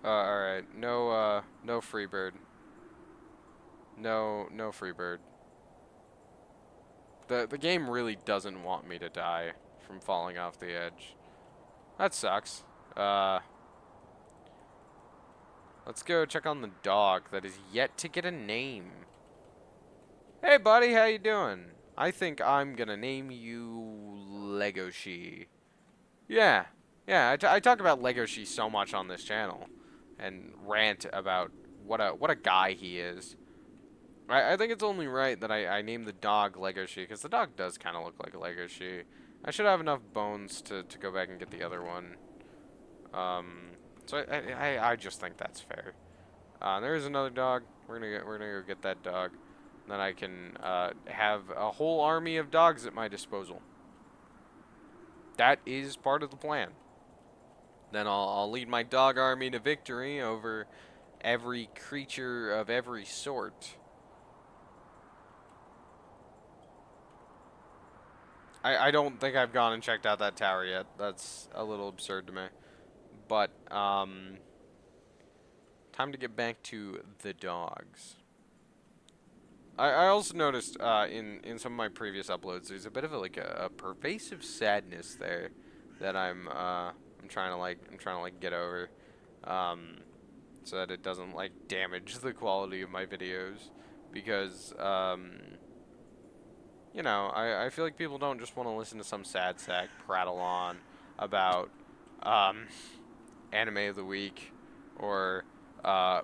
Alright. No free bird. No free bird. The game really doesn't want me to die from falling off the edge. That sucks. Let's go check on the dog that is yet to get a name. Hey buddy, how you doing? I think I'm gonna name you Legoshi. Yeah, yeah. I talk about Legoshi so much on this channel, and rant about what a guy he is. I think it's only right that I name the dog Legoshi, because the dog does kind of look like a Legoshi. I should have enough bones to go back and get the other one. So I just think that's fair. There is another dog. We're gonna go get that dog. Then I can have a whole army of dogs at my disposal. That is part of the plan. Then I'll lead my dog army to victory over every creature of every sort. I don't think I've gone and checked out that tower yet. That's a little absurd to me. But, time to get back to the dogs. I also noticed in some of my previous uploads, there's a bit of a pervasive sadness there that I'm trying to get over, so that it doesn't like damage the quality of my videos, because you know, I feel like people don't just want to listen to some sad sack prattle on about um, anime of the week or uh,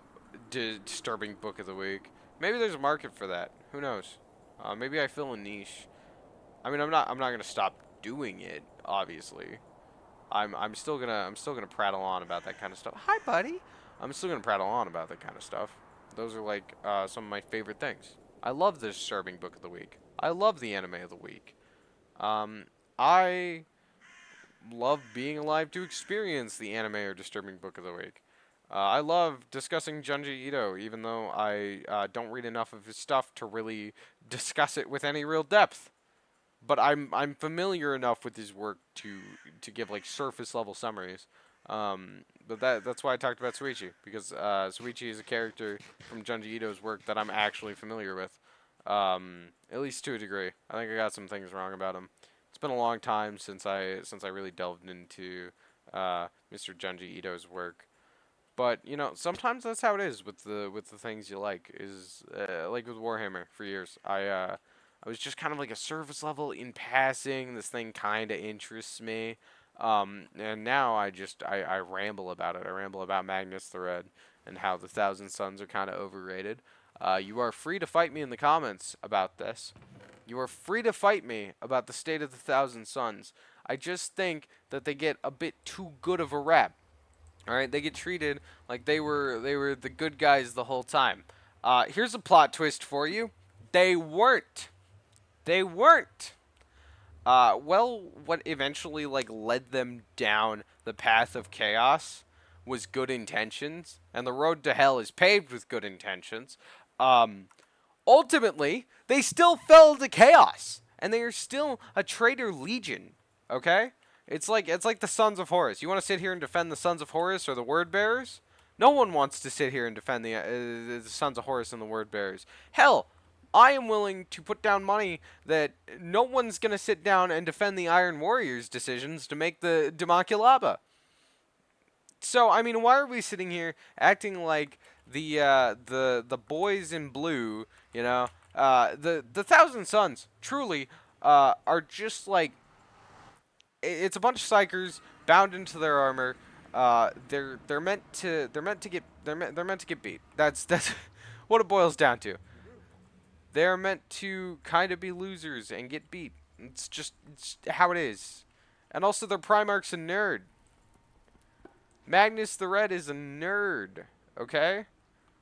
disturbing book of the week. Maybe there's a market for that. Who knows? Maybe I fill a niche. I mean, I'm not gonna stop doing it. Obviously, I'm still gonna prattle on about that kind of stuff. Hi, buddy. I'm still gonna prattle on about that kind of stuff. Those are like some of my favorite things. I love the disturbing book of the week. I love the anime of the week. I love being alive to experience the anime or disturbing book of the week. I love discussing Junji Ito, even though I don't read enough of his stuff to really discuss it with any real depth. But I'm familiar enough with his work to give like surface level summaries. But that's why I talked about Suichi, because Suichi is a character from Junji Ito's work that I'm actually familiar with, at least to a degree. I think I got some things wrong about him. It's been a long time since I really delved into Mr. Junji Ito's work. But you know, sometimes that's how it is with the things you like. Is like with Warhammer for years. I was just kind of like a surface level in passing. This thing kind of interests me. And now I ramble about it. I ramble about Magnus the Red and how the Thousand Suns are kind of overrated. You are free to fight me in the comments about this. You are free to fight me about the state of the Thousand Suns. I just think that they get a bit too good of a rap. All right, they get treated like they were the good guys the whole time. Here's a plot twist for you. They weren't. They weren't. Well, what eventually like led them down the path of chaos was good intentions, and the road to hell is paved with good intentions. Um, Ultimately, they still fell to chaos, and they are still a traitor legion. Okay, it's like the Sons of Horus. You want to sit here and defend the Sons of Horus or the Word Bearers? No one wants to sit here and defend the Sons of Horus and the Word Bearers. Hell, I am willing to put down money that no one's gonna sit down and defend the Iron Warriors' decisions to make the Demaculaba. So I mean, why are we sitting here acting like the boys in blue? You know, the Thousand Sons truly are just like it's a bunch of psychers bound into their armor. They're meant to get beat. That's what it boils down to. They're meant to kind of be losers and get beat. It's how it is. And also, their Primarch's a nerd. Magnus the Red is a nerd. Okay?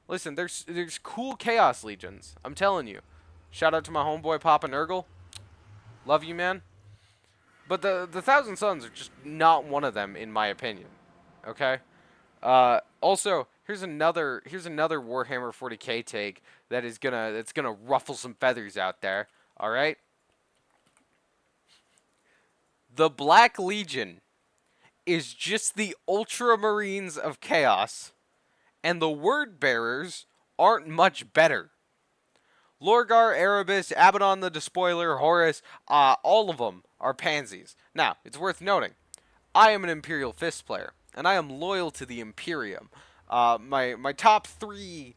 Listen, there's cool Chaos Legions. I'm telling you. Shout out to my homeboy Papa Nurgle. Love you, man. But the Thousand Suns are just not one of them, in my opinion. Okay? Also, here's another Warhammer 40k take that's gonna ruffle some feathers out there. All right. The Black Legion is just the Ultramarines of Chaos, and the Word Bearers aren't much better. Lorgar, Erebus, Abaddon the Despoiler, Horus, all of them are pansies. Now, it's worth noting, I am an Imperial Fist player, and I am loyal to the Imperium. My top three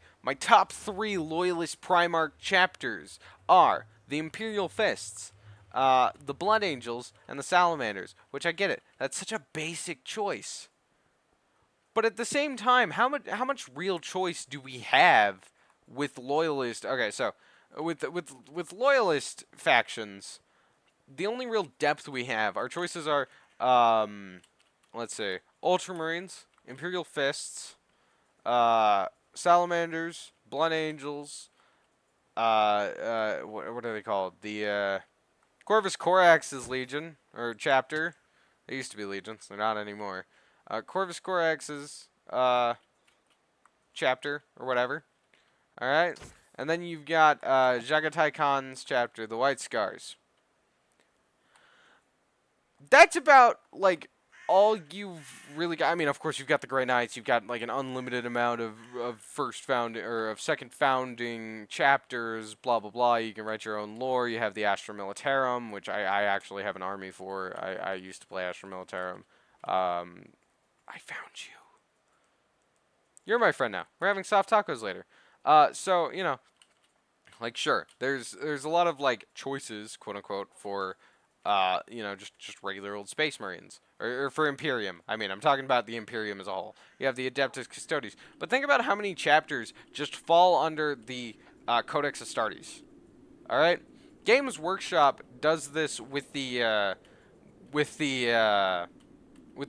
loyalist Primarch chapters are the Imperial Fists, the Blood Angels, and the Salamanders, which I get it. That's such a basic choice. But at the same time, how much real choice do we have with loyalist? Okay, so with loyalist factions, the only real depth we have, our choices are, um, let's see, Ultramarines, Imperial Fists, Salamanders, Blood Angels, what are they called? The Corvus Corax's Legion or chapter. They used to be legions. They're not anymore. Corvus Corax's chapter or whatever. All right, and then you've got Jagatai Khan's chapter, the White Scars. That's about like all you've really got. I mean, of course, you've got the Grey Knights. You've got like an unlimited amount of first found or of second founding chapters. Blah blah blah. You can write your own lore. You have the Astra Militarum, which I actually have an army for. I used to play Astra Militarum. I found you. You're my friend now. We're having soft tacos later. So you know, like sure, there's a lot of like choices, quote unquote, for just regular old Space Marines or for Imperium. I mean, I'm talking about the Imperium as a whole. You have the Adeptus Custodes, but think about how many chapters just fall under the Codex Astartes. All right, Games Workshop does this with the with the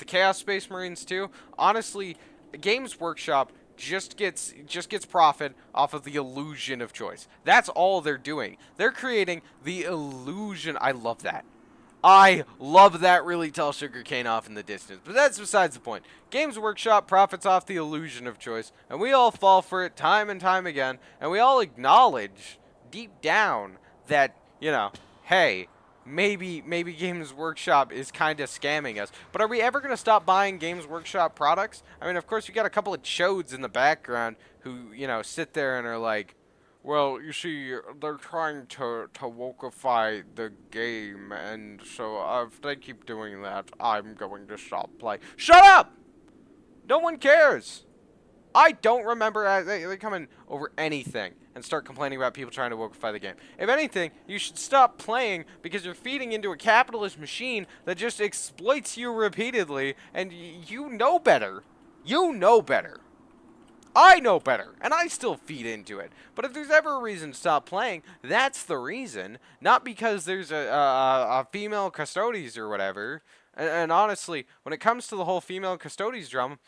Chaos Space Marines too. Honestly, Games Workshop just gets profit off of the illusion of choice. That's all they're doing. They're creating the illusion. I love that. I love that really tall sugar cane off in the distance. But that's besides the point. Games Workshop profits off the illusion of choice, and we all fall for it time and time again, and we all acknowledge deep down that, hey, maybe Games Workshop is kind of scamming us. But are we ever going to stop buying Games Workshop products? I mean, of course, you got a couple of chodes in the background who, sit there and are like, well, you see, they're trying to wokeify the game, and so if they keep doing that, I'm going to stop playing. Shut up! No one cares! I don't remember they come in over anything and start complaining about people trying to wokeify the game. If anything, you should stop playing because you're feeding into a capitalist machine that just exploits you repeatedly, and you know better. You know better. I know better, and I still feed into it. But if there's ever a reason to stop playing, that's the reason. Not because there's a female custodes or whatever. And honestly, when it comes to the whole female custodes drum,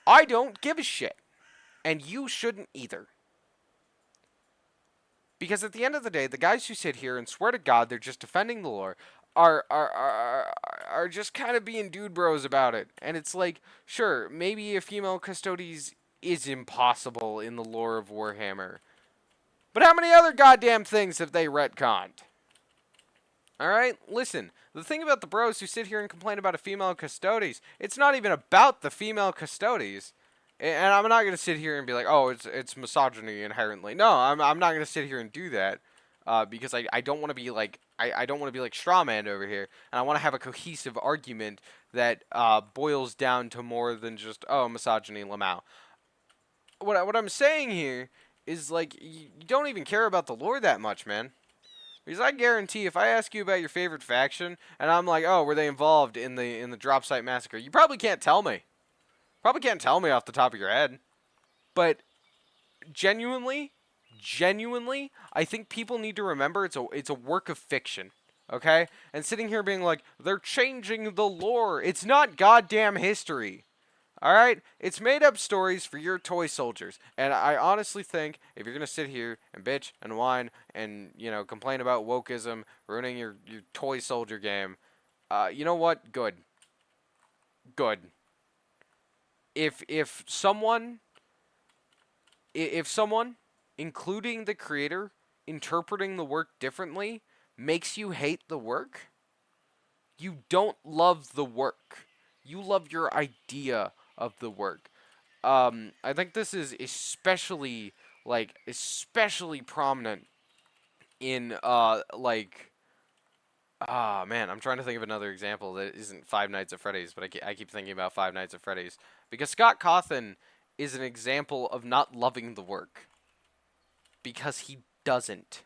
I don't give a shit. And you shouldn't either. Because at the end of the day, the guys who sit here and swear to God they're just defending the lore are just kind of being dude bros about it. And it's like, sure, maybe a female custodes is impossible in the lore of Warhammer. But how many other goddamn things have they retconned? Alright, listen. The thing about the bros who sit here and complain about a female custodes, it's not even about the female custodes. And I'm not going to sit here and be like, oh, it's misogyny inherently. No, I'm not going to sit here and do that. Because I don't want to be like I don't want to be like strawman over here, and I want to have a cohesive argument that boils down to more than just misogyny, Lamau. What I'm saying here is like you don't even care about the lore that much, man. Because I guarantee if I ask you about your favorite faction and I'm like, oh, were they involved in the drop site massacre? You probably can't tell me. Probably can't tell me off the top of your head. But genuinely, I think people need to remember it's a work of fiction. Okay? And sitting here being like, they're changing the lore. It's not goddamn history. Alright? It's made up stories for your toy soldiers. And I honestly think if you're going to sit here and bitch and whine and, complain about wokeism, ruining your toy soldier game, you know what? Good. Good. If someone, including the creator, interpreting the work differently, makes you hate the work, you don't love the work. You love your idea of the work. I think this is especially prominent in man, I'm trying to think of another example that isn't Five Nights at Freddy's, but I keep thinking about Five Nights at Freddy's because Scott Cawthon is an example of not loving the work because he doesn't.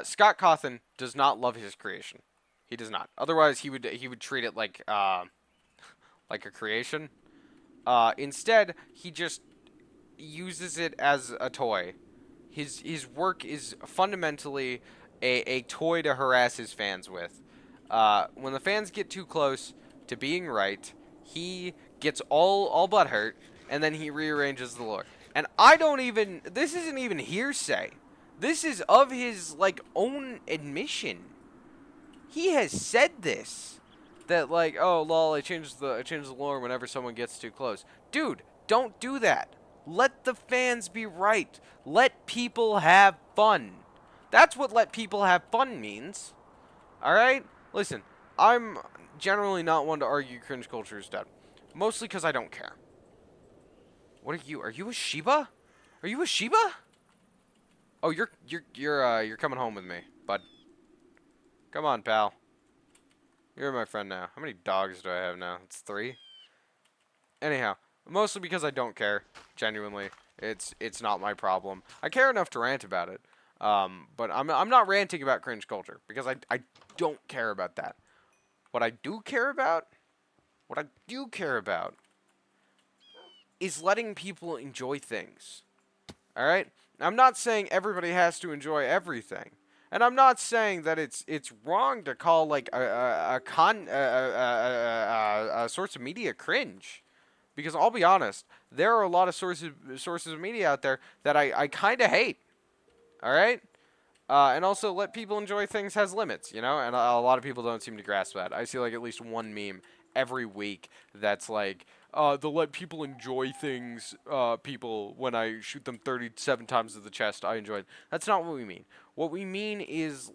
Scott Cawthon does not love his creation. He does not. Otherwise, he would treat it like a creation. Instead, he just uses it as a toy. His work is fundamentally a toy to harass his fans with. When the fans get too close to being right, he gets all but hurt, and then he rearranges the lore. And I don't even. This isn't even hearsay. This is of his own admission. He has said this. That oh lol, I changed the lore whenever someone gets too close. Dude, don't do that. Let the fans be right. Let people have fun. That's what let people have fun means. Alright? Listen, I'm generally not one to argue cringe culture is dead. Mostly because I don't care. What are you? Are you a Shiba? Are you a Shiba? Oh, you're coming home with me, bud. Come on, pal. You're my friend now. How many dogs do I have now? It's 3. Anyhow, mostly because I don't care. Genuinely, it's not my problem. I care enough to rant about it. But I'm not ranting about cringe culture because I don't care about that. What I do care about, is letting people enjoy things. All right? I'm not saying everybody has to enjoy everything. And I'm not saying that it's wrong to call a source of media cringe, because I'll be honest, there are a lot of sources of media out there that I kind of hate. All right, and also let people enjoy things has limits, you know, and a lot of people don't seem to grasp that. I see at least one meme every week that's the let people enjoy things people when I shoot them 37 times to the chest. I enjoy it. That's not what we mean. What we mean is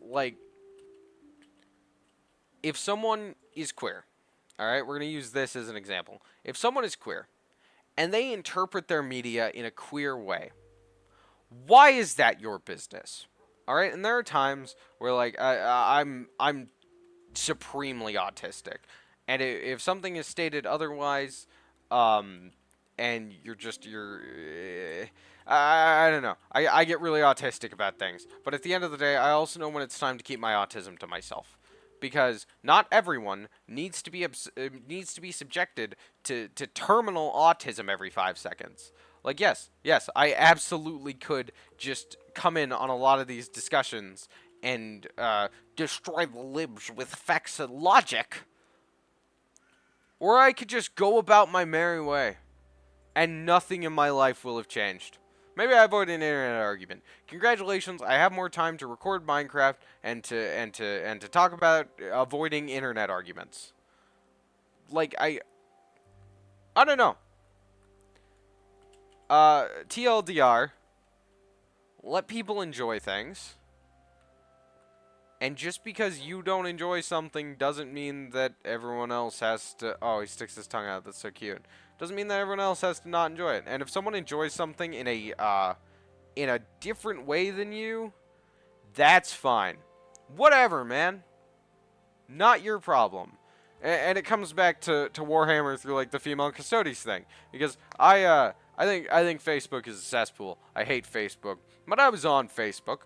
if someone is queer, all right, we're going to use this as an example. If someone is queer and they interpret their media in a queer way, why is that your business? All right, and there are times where I'm supremely autistic, and if something is stated otherwise, and I don't know. I get really autistic about things, but at the end of the day, I also know when it's time to keep my autism to myself, because not everyone needs to be subjected to terminal autism every 5 seconds. Yes, I absolutely could just come in on a lot of these discussions and destroy the libs with facts and logic, or I could just go about my merry way, and nothing in my life will have changed. Maybe I avoid an internet argument. Congratulations, I have more time to record Minecraft and to talk about avoiding internet arguments. I don't know. TLDR, let people enjoy things. And just because you don't enjoy something doesn't mean that everyone else has to... Oh, he sticks his tongue out. That's so cute. Doesn't mean that everyone else has to not enjoy it. And if someone enjoys something in a different way than you, that's fine. Whatever, man. Not your problem. And it comes back to Warhammer through the female custodies thing, because I think Facebook is a cesspool. I hate Facebook, but I was on Facebook.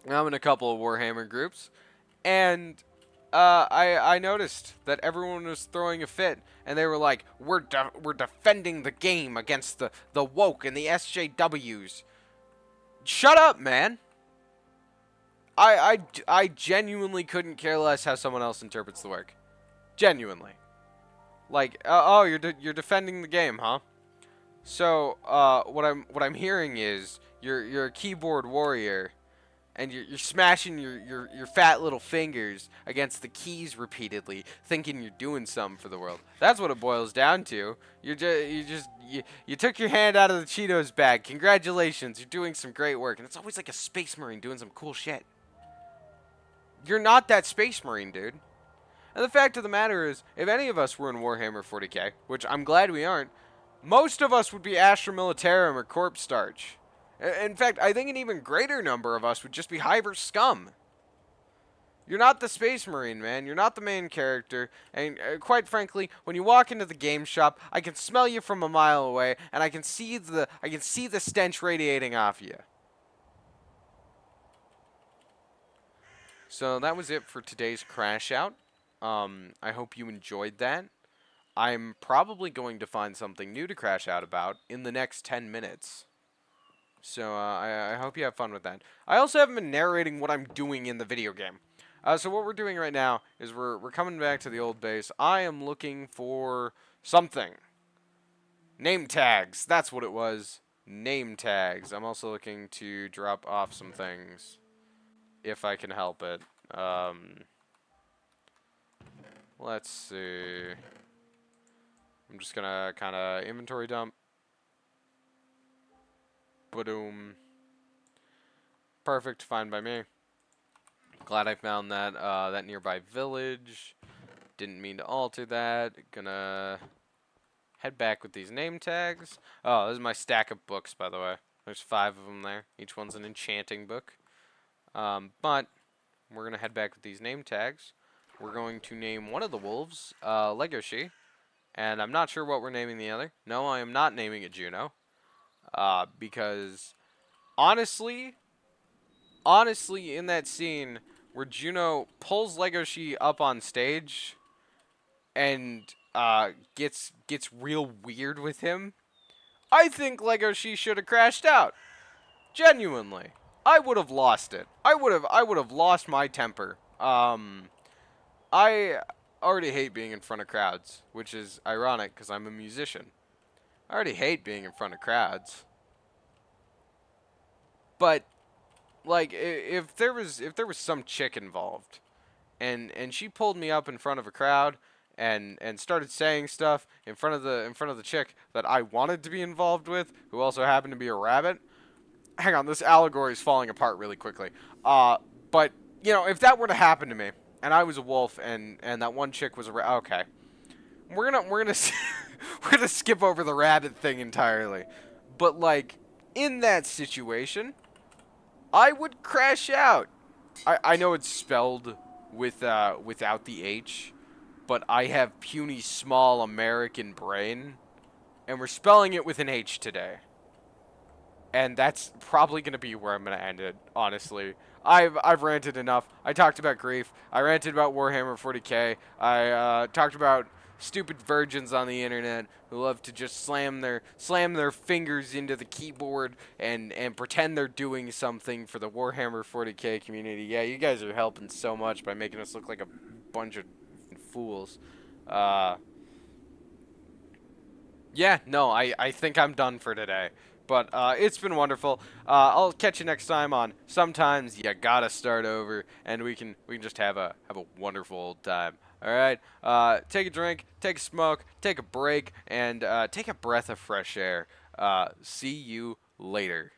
I'm in a couple of Warhammer groups, and I noticed that everyone was throwing a fit, and they were like, we're defending the game against the woke and the SJWs. Shut up, man. I genuinely couldn't care less how someone else interprets the work. Genuinely. You're defending the game, huh? So, what I'm hearing is you're a keyboard warrior, and you're smashing your fat little fingers against the keys repeatedly, thinking you're doing something for the world. That's what it boils down to. You took your hand out of the Cheetos bag. Congratulations, you're doing some great work. And it's always like a space marine doing some cool shit. You're not that space marine, dude. And the fact of the matter is, if any of us were in Warhammer 40k, which I'm glad we aren't, most of us would be Astra Militarum or Corpse Starch. In fact, I think an even greater number of us would just be Hive or Scum. You're not the Space Marine, man. You're not the main character. And quite frankly, when you walk into the game shop, I can smell you from a mile away, and I can see the stench radiating off you. So that was it for today's crash out. I hope you enjoyed that. I'm probably going to find something new to crash out about in the next 10 minutes. So I hope you have fun with that. I also haven't been narrating what I'm doing in the video game. So what we're doing right now is we're coming back to the old base. I am looking for something. Name tags. That's what it was. Name tags. I'm also looking to drop off some things if I can help it. Let's see. I'm just gonna kind of inventory dump. Boom. Perfect. Fine by me. Glad I found that that nearby village. Didn't mean to alter that. Gonna head back with these name tags. Oh, this is my stack of books, by the way. There's 5 of them there. Each one's an enchanting book. But we're gonna head back with these name tags. We're going to name one of the wolves Legoshi, and I'm not sure what we're naming the other. No, I am not naming it Juno, because honestly, in that scene where Juno pulls Legoshi up on stage and gets real weird with him, I think Legoshi should have crashed out. Genuinely, I would have lost it. I would have lost my temper. I already hate being in front of crowds, which is ironic because I'm a musician. I already hate being in front of crowds. But like if there was some chick involved and she pulled me up in front of a crowd and started saying stuff in front of the chick that I wanted to be involved with, who also happened to be a rabbit. Hang on, this allegory is falling apart really quickly. But you know, if that were to happen to me and I was a wolf and that one chick was a okay. We're gonna we're gonna skip over the rabbit thing entirely. But like in that situation, I would crash out. I know it's spelled with without the H, but I have puny small American brain, and we're spelling it with an H today. And that's probably going to be where I'm going to end it, honestly. I've ranted enough. I talked about grief. I ranted about Warhammer 40k. I talked about stupid virgins on the internet who love to just slam their fingers into the keyboard and pretend they're doing something for the Warhammer 40k community. Yeah, you guys are helping so much by making us look like a bunch of fools. Yeah, no, I think I'm done for today. But it's been wonderful. I'll catch you next time on Sometimes You Gotta Start Over, and we can just have a wonderful old time. All right. Take a drink, take a smoke, take a break, and take a breath of fresh air. See you later.